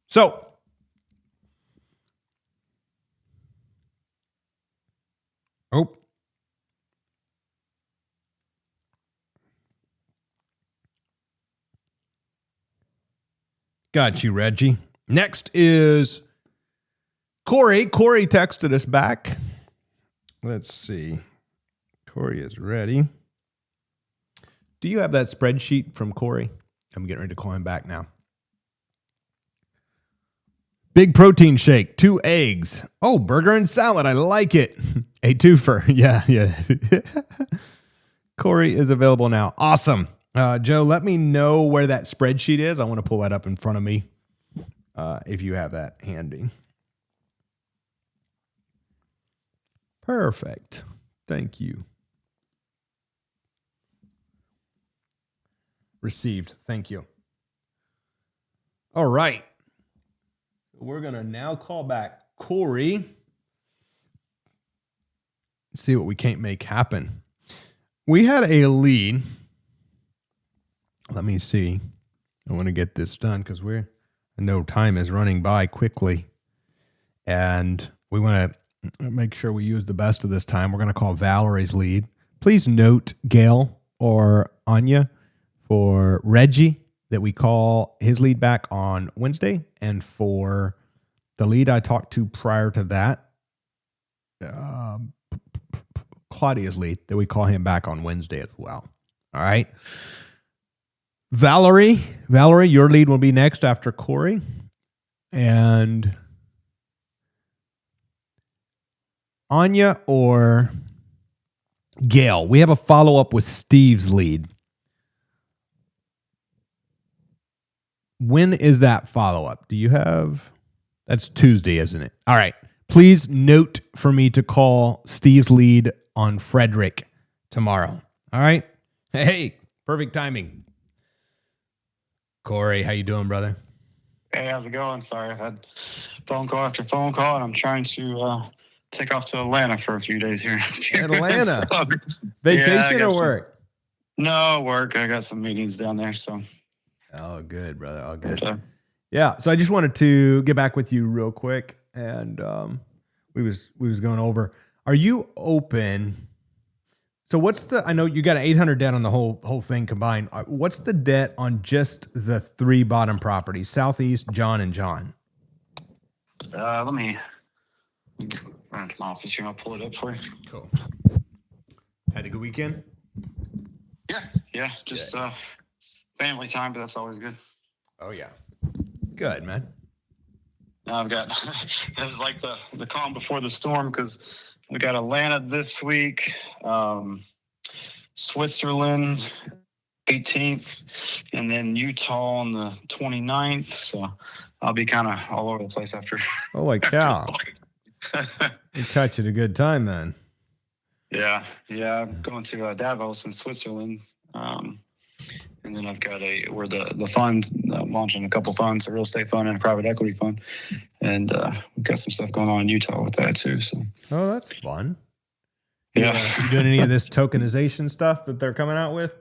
So, got you, Reggie. Next is Corey. Corey texted us back. Let's see. Corey is ready. Do you have that spreadsheet from Corey? I'm getting ready to call him back now. Big protein shake, 2 eggs. Oh, burger and salad. I like it. A twofer. Yeah. Corey is available now. Awesome. Joe, let me know where that spreadsheet is. I want to pull that up in front of me if you have that handy. Perfect. Thank you. Received. Thank you. All right. We're going to now call back Corey. See what we can't make happen. We had a lead. Let me see. I want to get this done because I know time is running by quickly. And we want to make sure we use the best of this time. We're going to call Valerie's lead. Please note Gail or Anya for Reggie that we call his lead back on Wednesday. And for the lead I talked to prior to that, Claudia's lead, that we call him back on Wednesday as well. All right. Valerie, your lead will be next after Corey. And Anya or Gail? We have a follow-up with Steve's lead. When is that follow-up? Do you have? That's Tuesday, isn't it? All right. Please note for me to call Steve's lead on Frederick tomorrow. All right. Hey, perfect timing. Corey, how you doing, brother? Hey, how's it going? Sorry, I've had phone call after phone call, and I'm trying to take off to Atlanta for a few days here. Atlanta? So, Vacation or work? No, work. I got some meetings down there, so. Oh, good, brother. Oh, good. But, Yeah. So I just wanted to get back with you real quick, and we was going over. Are you open? So what's the? I know you got an 800 debt on the whole thing combined. What's the debt on just the 3 bottom properties, Southeast, John, and John? let me run to my office here. I'll pull it up for you. Cool. Had a good weekend? Yeah. Just family time, but that's always good. Oh yeah. Good, man. Now I've got this is like the calm before the storm because we got Atlanta this week, Switzerland 18th, and then Utah on the 29th. So I'll be kind of all over the place after. Holy cow. You caught you at a good time then. Yeah. I'm going to Davos in Switzerland. And then I've got we're the fund, launching a couple funds, a real estate fund and a private equity fund. And we've got some stuff going on in Utah with that too. So. Oh, that's fun. Yeah. You doing any of this tokenization stuff that they're coming out with?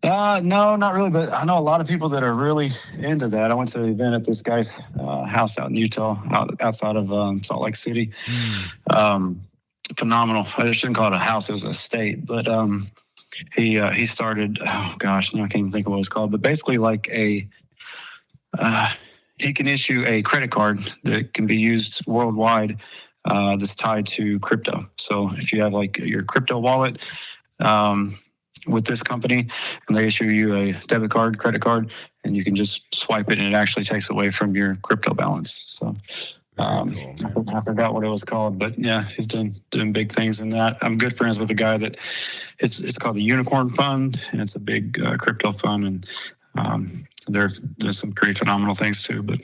No, not really. But I know a lot of people that are really into that. I went to an event at this guy's house out in Utah, outside of Salt Lake City. Phenomenal. I shouldn't call it a house. It was an estate. But he started, oh gosh, now I can't even think of what it's called. But basically like he can issue a credit card that can be used worldwide that's tied to crypto. So if you have like your crypto wallet, with this company, and they issue you a debit card, credit card, and you can just swipe it, and it actually takes away from your crypto balance. So I forgot what it was called, but yeah, he's doing big things in that. I'm good friends with a guy that it's called the Unicorn Fund, and it's a big crypto fund, and there's some pretty phenomenal things too. But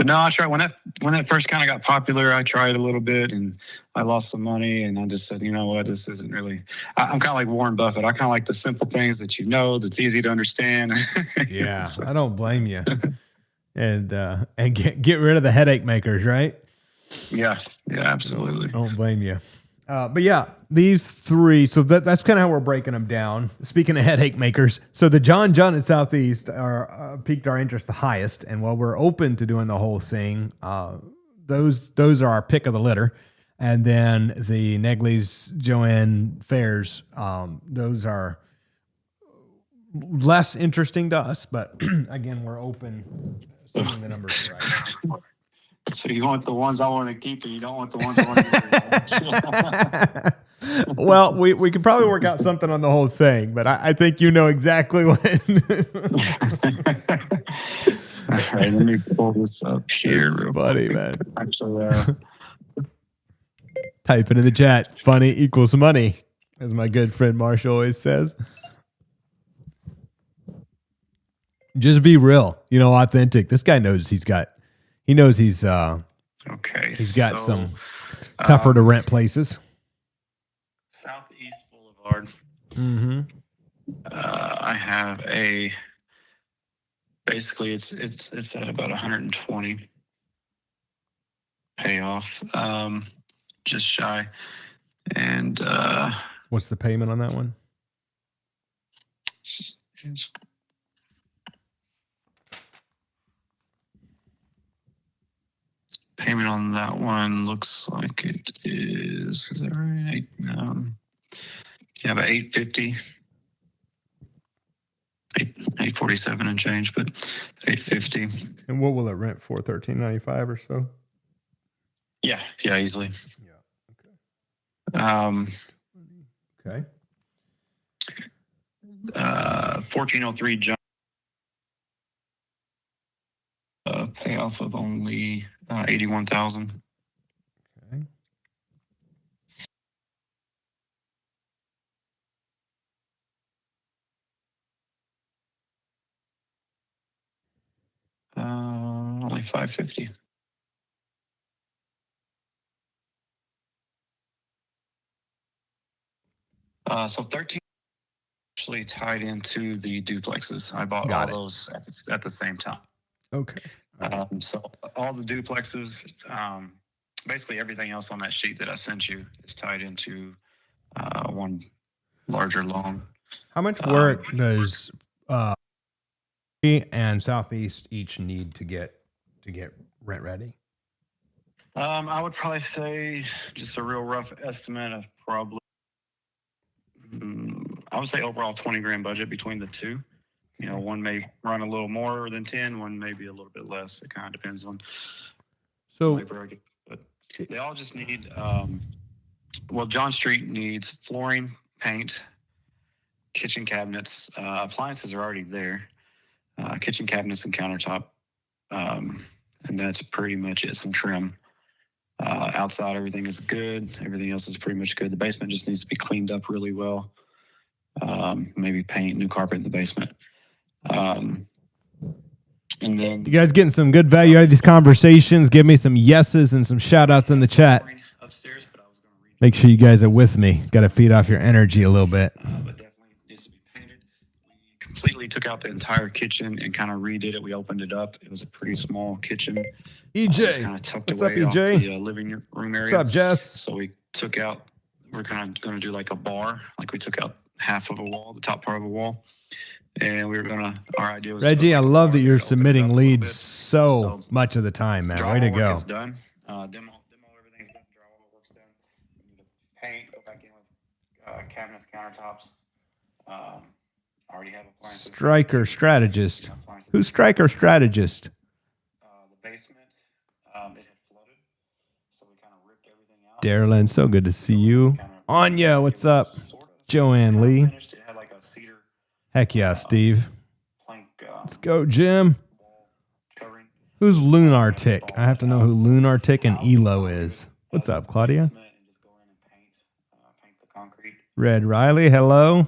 no, I tried when that first kind of got popular. I tried a little bit, and I lost some money, and I just said, you know what, this isn't really. I'm kind of like Warren Buffett. I kind of like the simple things that that's easy to understand. Yeah, so. I don't blame you. And get rid of the headache makers, right? Yeah, absolutely. Don't blame you. But yeah, these 3. So that's kind of how we're breaking them down. Speaking of headache makers, so the John and Southeast are piqued our interest the highest, and while we're open to doing the whole thing, those are our pick of the litter. And then the Negley's Joanne Fairs, those are less interesting to us, but again, we're open. Assuming the numbers are right. So you want the ones I want to keep, and you don't want the ones I want to keep. Well, we could probably work out something on the whole thing, but I think you know exactly when. All right, let me pull this up here, real buddy, quick. Man. Actually, type it in the chat. Funny equals money, as my good friend Marshall always says. Just be real, authentic. This guy knows he's got okay. He's got some tougher to rent places. Southeast Boulevard. Mm-hmm. I have basically it's at about 120 payoff, just shy. And what's the payment on that one? Payment on that one looks like it is that right? Yeah, about 850. 847 and change, but 850. And what will it rent for? $13.95 or so? Yeah, easily. Yeah. Okay. 1403 John. Payoff of only 81,000. Okay. Only 550. So 13 actually tied into the duplexes. I bought Got all it. those at the same time. Okay. So all the duplexes, basically everything else on that sheet that I sent you is tied into one larger loan. How much work does and Southeast each need to get rent ready? I would probably say just a real rough estimate of probably, I would say overall 20 grand budget between the two. You know, one may run a little more than 10, one may be a little bit less. It kind of depends on labor, I guess. But they all just need, well, John Street needs flooring, paint, kitchen cabinets. Appliances are already there. Kitchen cabinets and countertop. And that's pretty much it. Some trim. Outside, everything is good. Everything else is pretty much good. The basement just needs to be cleaned up really well. Maybe paint, new carpet in the basement. And then You guys getting some good value out of these conversations? Give me some yeses and some shout outs in the chat. upstairs, but I was going to read. Make sure you guys are with me. Got to feed off your energy a little bit. But definitely needs to be painted. We completely took out the entire kitchen and kind of redid it. We opened it up. It was a pretty small kitchen. EJ, kind of tucked what's up, away off EJ? the living room area. What's up, Jess? So we took out. We're kind of going to do like a bar. Like we took out half of a wall, the top part of a wall, and we were going to. Our idea was. Reggie, I love that you're open it up submitting a little leads bit. so much of the time, man. Way to Drywall work go. is done. Demo, everything's done. Drywall work's done. We need to paint. Go back in with cabinets, countertops. I already have appliances. Striker strategist. Who's Striker strategist? The basement, it had flooded, so we kind of ripped everything out. Darylyn, so good to see you. Anya, what's up? Joanne Lee. Finished. It had like a cedar Heck yeah, Steve. plank Let's go, Jim. wall covering. Who's Lunartic? I have to know who Lunartic and Elo is. What's up, Claudia? And just go in and paint the concrete. Red Riley, hello.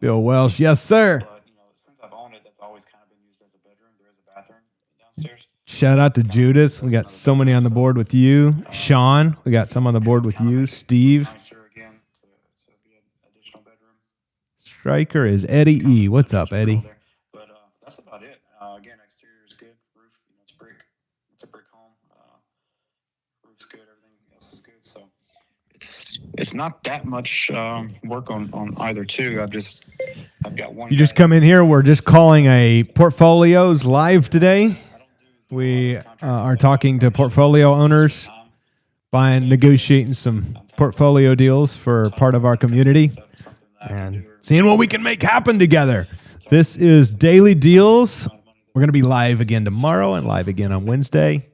Bill Welsh, yes, sir. But since I've owned it, that's always kind of been used as a bedroom. There is a bathroom downstairs. Shout out to Judith. We got so many on the board with you. Sean, we got some on the board with you. Steve. Nicer again to be an additional bedroom. Striker is Eddie E. What's up, Eddie? But that's about it. Again, exterior is good. Roof, it's brick. It's a brick home. Roof's good. Everything else is good. So it's not that much work on either two. I've got one. You just come in here. We're just calling a portfolios live today. We are talking to portfolio owners, negotiating some portfolio deals for part of our community, and seeing what we can make happen together. This is Daily Deals. We're going to be live again tomorrow and live again on Wednesday.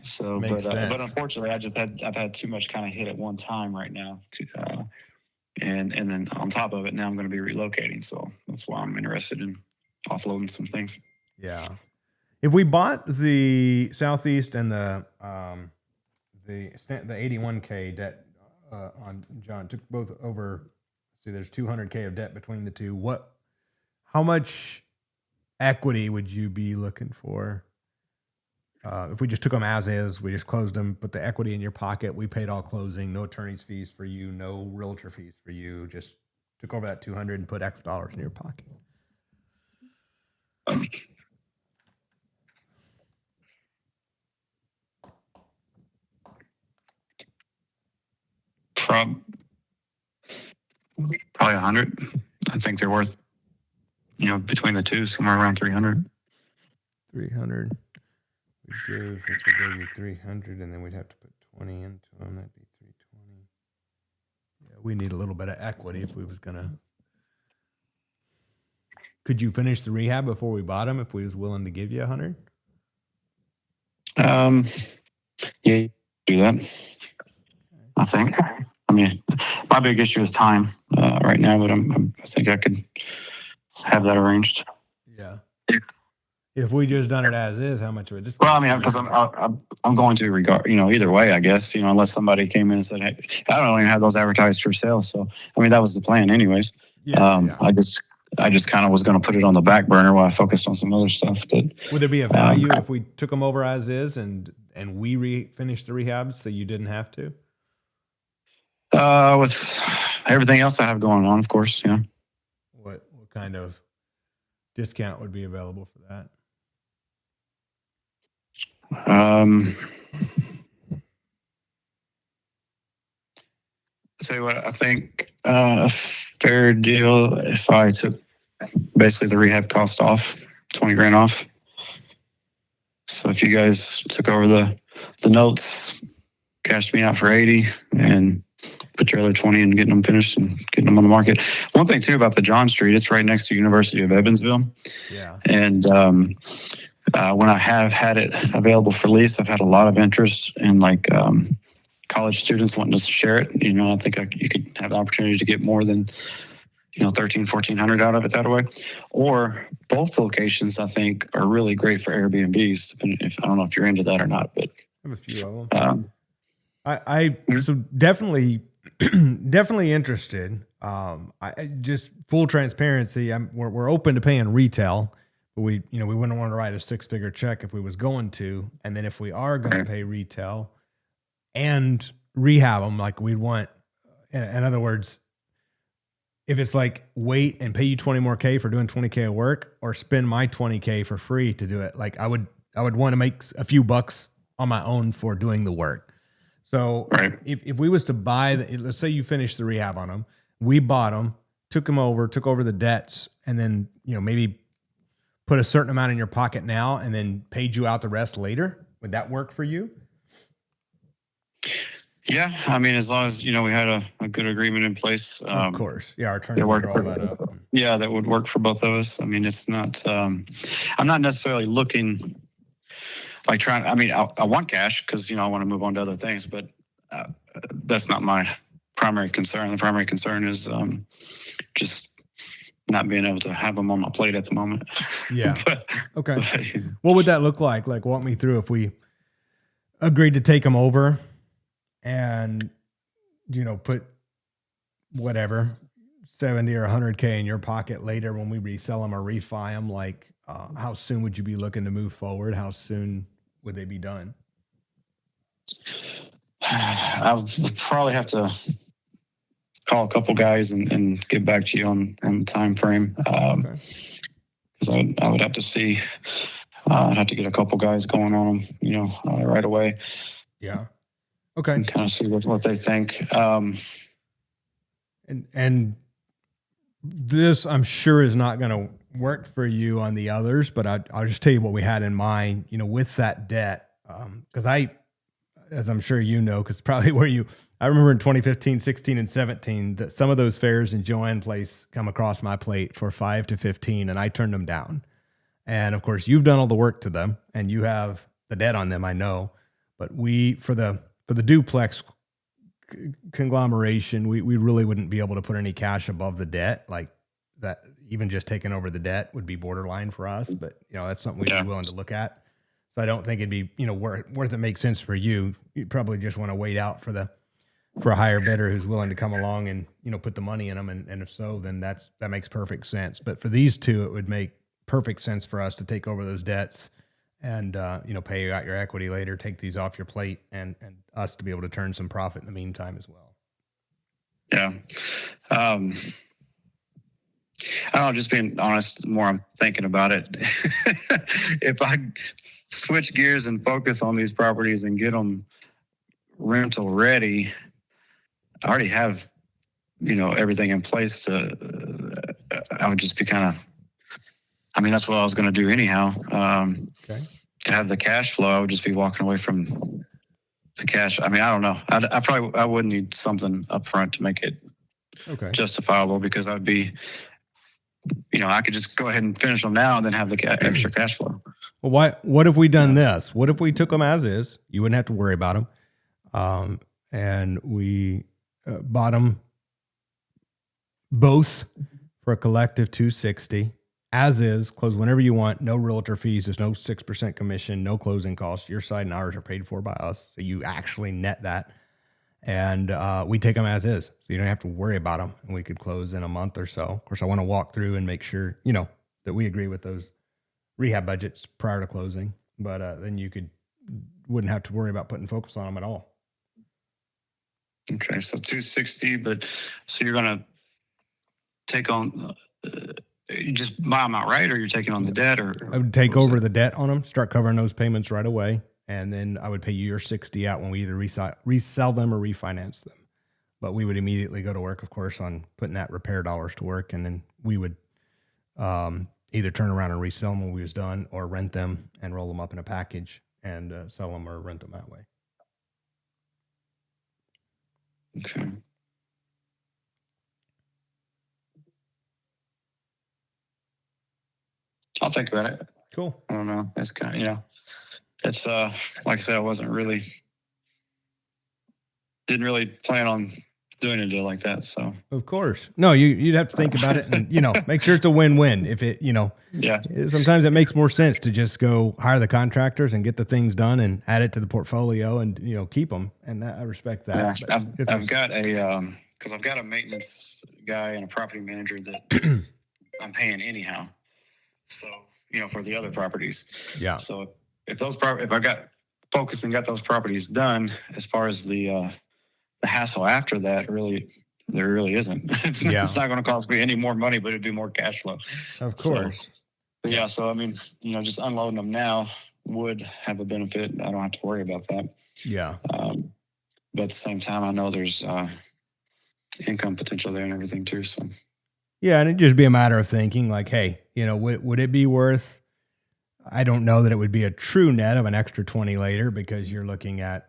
So, Makes but sense. unfortunately, I've had too much kind of hit at one time right now. And then on top of it, now I'm going to be relocating. So that's why I'm interested in offloading some things. Yeah. If we bought the Southeast and the 81K debt on John, took both over. See, there's 200K of debt between the two. How much equity would you be looking for? If we just took them as is, we just closed them, put the equity in your pocket. We paid all closing, no attorney's fees for you, no realtor fees for you. Just took over that 200 and put X dollars in your pocket. Probably 100. I think they're worth, between the two, somewhere around 300. 300. We gave you 300, and then we'd have to put 20 into them. That'd be 320. Yeah, we need a little bit of equity if we was gonna. Could you finish the rehab before we bought them? If we was willing to give you 100. Yeah, do that. I think. I mean, my big issue is time right now, but I think I could have that arranged. Yeah. If we just done it as is, how much would it? Well, I mean, because I'm going to regard, either way, I guess, unless somebody came in and said, hey, I don't even have those advertised for sale. So, I mean, that was the plan anyways. Yeah, I just I just kind of was going to put it on the back burner while I focused on some other stuff. That Would there be a value if we took them over as is and we finished the rehabs so you didn't have to? with everything else I have going on, of course, yeah. What kind of discount would be available for that? Tell you what, I think a fair deal if I took basically the rehab cost off, 20 grand off. So if you guys took over the notes, cashed me out for 80 and put your other 20 in getting them finished and getting them on the market. One thing too about the John Street, it's right next to University of Evansville. Yeah. And when I have had it available for lease, I've had a lot of interest in like college students wanting to share it. You know, I think you could have the opportunity to get more than, you know, 1,400 out of it that way. Or both locations, I think, are really great for Airbnbs. I don't know if you're into that or not, but I have a few of them. I so definitely interested. I just full transparency. We're open to paying retail, but we wouldn't want to write a 6-figure check if we was going to, and then if we are going to pay retail and rehab them, like we'd want. In other words, if it's like wait and pay you 20 more K for doing 20K of work, or spend my 20K for free to do it, like I would want to make a few bucks on my own for doing the work. So if we was to buy, let's say you finished the rehab on them, we bought them, took over the debts, and then, you know, maybe put a certain amount in your pocket now and then paid you out the rest later. Would that work for you? yeah, I mean, as long as, you know, we had a good agreement in place. Of course. Yeah. Our attorney would draw that up. Yeah, that would work for both of us. I mean, it's not, I'm not necessarily looking like trying, I mean, I want cash because, you know, I want to move on to other things, but that's not my primary concern. The primary concern is just not being able to have them on my plate at the moment. Yeah. Okay. What would that look like? Like, walk me through if we agreed to take them over and, you know, put whatever 70 or 100K in your pocket later when we resell them or refi them. Like, how soon would you be looking to move forward? How soon would they be done? I would probably have to call a couple guys and get back to you on the time frame. Because I would have to see. I'd have to get a couple guys going on them, you know, right away. Yeah. Okay. And kind of see what they think. And this, I'm sure, is not going to work for you on the others, but I'll just tell you what we had in mind, you know, with that debt. Because as I'm sure you know, because probably I remember in 2015, 16, and 17, that some of those fairs in Joanne Place come across my plate for 5 to 15, and I turned them down. And of course, you've done all the work to them, and you have the debt on them, I know. But for the duplex conglomeration, we really wouldn't be able to put any cash above the debt. Like that, even just taking over the debt would be borderline for us. But, you know, that's something we'd be willing to look at. So I don't think it'd be, you know, worth it make sense for you. You probably just want to wait out for a higher bidder who's willing to come along and, you know, put the money in them. And if so, then that makes perfect sense. But for these two, it would make perfect sense for us to take over those debts and, you know, pay you out your equity later, take these off your plate, and us to be able to turn some profit in the meantime as well. Yeah. I don't know, just being honest, the more I'm thinking about it, if I switch gears and focus on these properties and get them rental ready, I already have, you know, everything in place I would just be kind of, I mean, that's what I was going to do anyhow. Okay. To have the cash flow, I would just be walking away from the cash. I mean, I don't know. I would need something up front to make it justifiable, because I would be, you know, I could just go ahead and finish them now and then have the extra cash flow. Well, what if we done this? What if we took them as is? You wouldn't have to worry about them. And we bought them both for a collective $260. As is, close whenever you want, no realtor fees, there's no 6% commission, no closing costs. Your side and ours are paid for by us. So you actually net that. and we take them as is, so you don't have to worry about them. And we could close in a month or so. Of course, I want to walk through and make sure, that we agree with those rehab budgets prior to closing. But then wouldn't have to worry about putting focus on them at all. Okay, so 260, but so you're gonna take on, you just buy them outright, or you're taking on the debt, or I would take over the debt on them, start covering those payments right away, and then I would pay you your 60 out when we either resell them or refinance them. But we would immediately go to work, of course, on putting that repair dollars to work, and then we would either turn around and resell them when we was done, or rent them and roll them up in a package and sell them or rent them that way. Okay. I'll think about it. Cool. I don't know. It's kind of, it's like I said, I didn't really plan on doing a deal like that. So Of course. No, you'd have to think about it and, make sure it's a win-win. If it, yeah, sometimes it makes more sense to just go hire the contractors and get the things done and add it to the portfolio and, keep them. And that, I respect that. yeah. I've got because I've got a maintenance guy and a property manager that I'm paying anyhow. So, for the other properties. Yeah. So if I got focused and got those properties done, as far as the hassle after that, there really isn't. It's not going to cost me any more money, but it'd be more cash flow. Of course. So I mean, just unloading them now would have a benefit. I don't have to worry about that. Yeah. But at the same time, I know there's income potential there and everything too. So. Yeah, and it'd just be a matter of thinking like, hey, would it be worth, I don't know that it would be a true net of an extra 20 later, because you're looking at,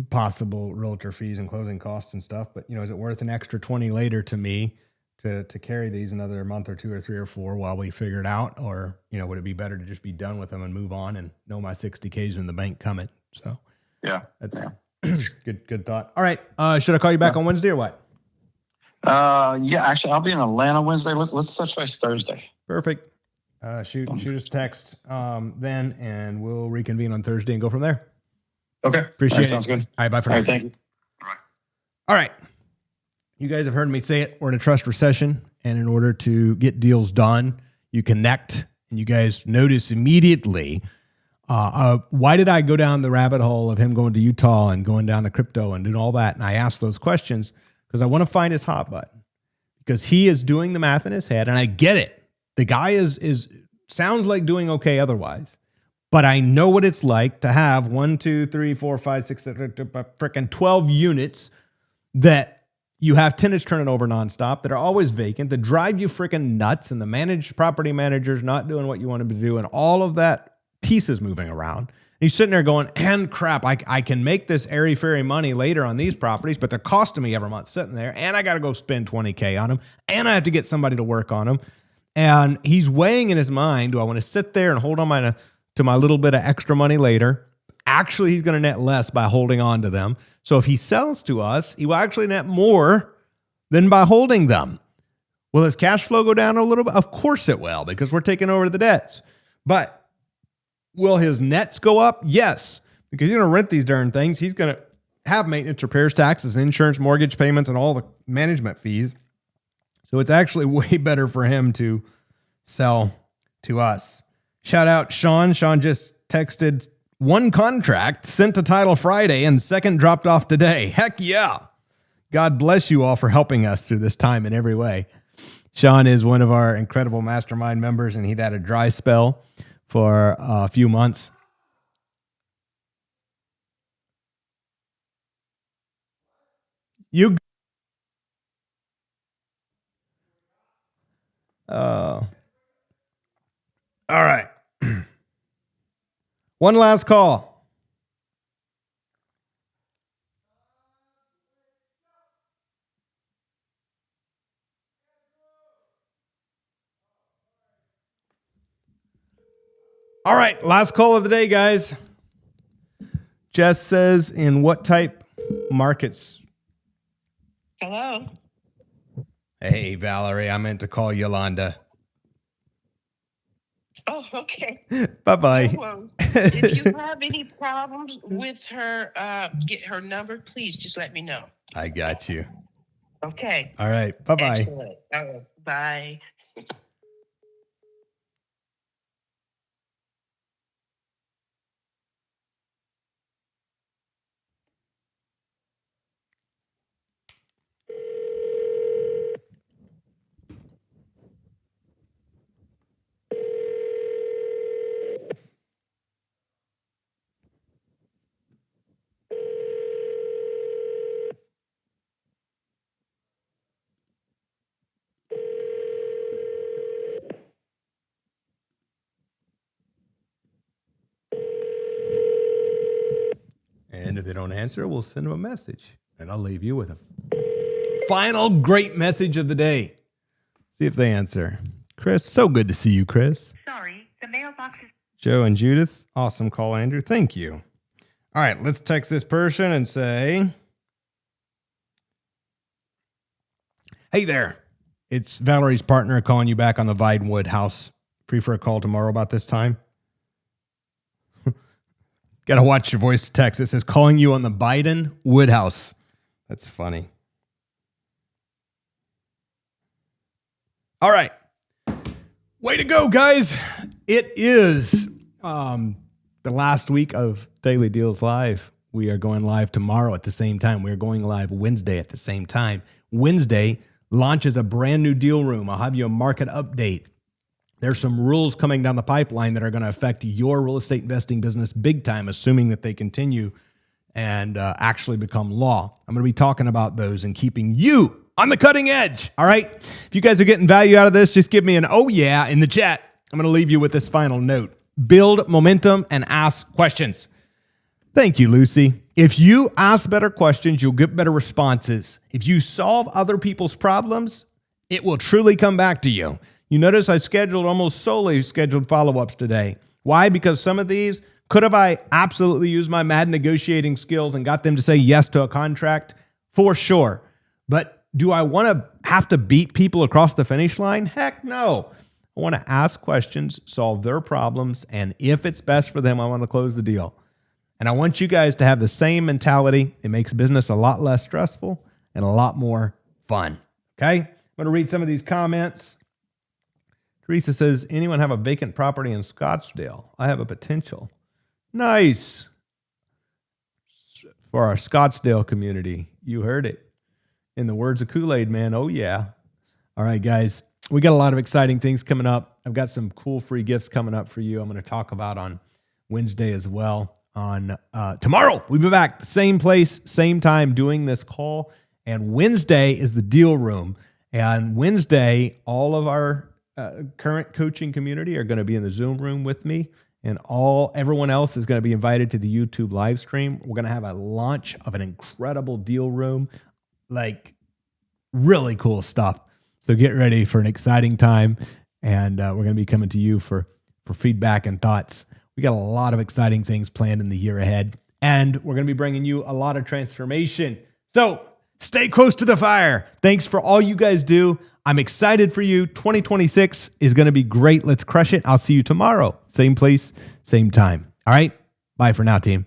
possible realtor fees and closing costs and stuff. But, is it worth an extra 20 later to me to carry these another month or 2 or 3 or 4 while we figure it out? Or, would it be better to just be done with them and move on and know my 60K's in the bank coming? So that's good thought. All right. Should I call you back on Wednesday or what? Actually, I'll be in Atlanta Wednesday. Let's touch base Thursday. Perfect. Shoot us a text then, and we'll reconvene on Thursday and go from there. Okay. Appreciate it. Sounds good. All right, bye for All now. right, thank you. All right. You guys have heard me say it. We're in a trust recession, and in order to get deals done, you connect, and you guys notice immediately. Why did I go down the rabbit hole of him going to Utah and going down to crypto and doing all that? And I asked those questions because I want to find his hot button, because he is doing the math in his head, and I get it. The guy is sounds like doing okay otherwise, but I know what it's like to have 1, 2, 3, 4, 5, 6, freaking 12 units that you have tenants turning over nonstop, that are always vacant, that drive you freaking nuts, and the property manager's not doing what you want him to do, and all of that pieces moving around. He's sitting there going, and crap, I can make this airy-fairy money later on these properties, but they're costing me every month sitting there, and I got to go spend $20K on them, and I have to get somebody to work on them. And he's weighing in his mind, do I want to sit there and hold on to my little bit of extra money later? Actually, he's going to net less by holding on to them. So if he sells to us, he will actually net more than by holding them. Will his cash flow go down a little bit? Of course it will, because we're taking over the debts. But will his nets go up? Yes, because he's going to rent these darn things. He's going to have maintenance, repairs, taxes, insurance, mortgage payments, and all the management fees. So it's actually way better for him to sell to us. Shout out Sean. Sean just texted 1 contract, sent to title Friday, and 2nd dropped off today. Heck yeah. God bless you all for helping us through this time in every way. Sean is one of our incredible mastermind members, and he'd had a dry spell for a few months. All right. One last call. All right, last call of the day, guys. Jess says, in what type markets? Hello. Hey, Valerie, I meant to call Yolanda. Oh, Okay. Bye-bye. Well, if you have any problems with her, get her number, please just let me know. I got you. Okay. All right. Bye-bye. Excellent. All right. Bye. And if they don't answer, we'll send them a message. And I'll leave you with a final great message of the day. See if they answer. Chris, so good to see you, Chris. Sorry, the mailbox is. Joe and Judith, awesome call, Andrew. Thank you. All right, let's text this person and say, hey there. It's Valerie's partner calling you back on the Vinewood house. Free for a call tomorrow about this time. Got to watch your voice to text. It says calling you on the Biden Woodhouse. That's funny. All right. Way to go, guys. It is the last week of Daily Deals Live. We are going live tomorrow at the same time. We are going live Wednesday at the same time. Wednesday launches a brand new deal room. I'll have you a market update. There's some rules coming down the pipeline that are going to affect your real estate investing business big time, assuming that they continue and actually become law. I'm going to be talking about those and keeping you on the cutting edge. All right. If you guys are getting value out of this, just give me an oh yeah in the chat. I'm going to leave you with this final note. Build momentum and ask questions. Thank you, Lucy. If you ask better questions, you'll get better responses. If you solve other people's problems, it will truly come back to you. You notice I scheduled almost solely scheduled follow-ups today. Why? Because some of these, could have I absolutely used my mad negotiating skills and got them to say yes to a contract? For sure. But do I want to have to beat people across the finish line? Heck no. I want to ask questions, solve their problems, and if it's best for them, I want to close the deal. And I want you guys to have the same mentality. It makes business a lot less stressful and a lot more fun. Okay? I'm going to read some of these comments. Teresa says, anyone have a vacant property in Scottsdale? I have a potential. Nice. For our Scottsdale community. You heard it. In the words of Kool-Aid Man, oh yeah. All right, guys. We got a lot of exciting things coming up. I've got some cool free gifts coming up for you. I'm going to talk about on Wednesday as well. On tomorrow, we'll be back, the same place, same time, doing this call. And Wednesday is the deal room. And Wednesday, all of our current coaching community are going to be in the Zoom room with me, and everyone else is going to be invited to the YouTube live stream. We're going to have a launch of an incredible deal room, like really cool stuff. So get ready for an exciting time, and we're going to be coming to you for feedback and thoughts. We got a lot of exciting things planned in the year ahead, and we're going to be bringing you a lot of transformation. So stay close to the fire. Thanks for all you guys do. I'm excited for you. 2026 is going to be great. Let's crush it. I'll see you tomorrow. Same place, same time. All right. Bye for now, team.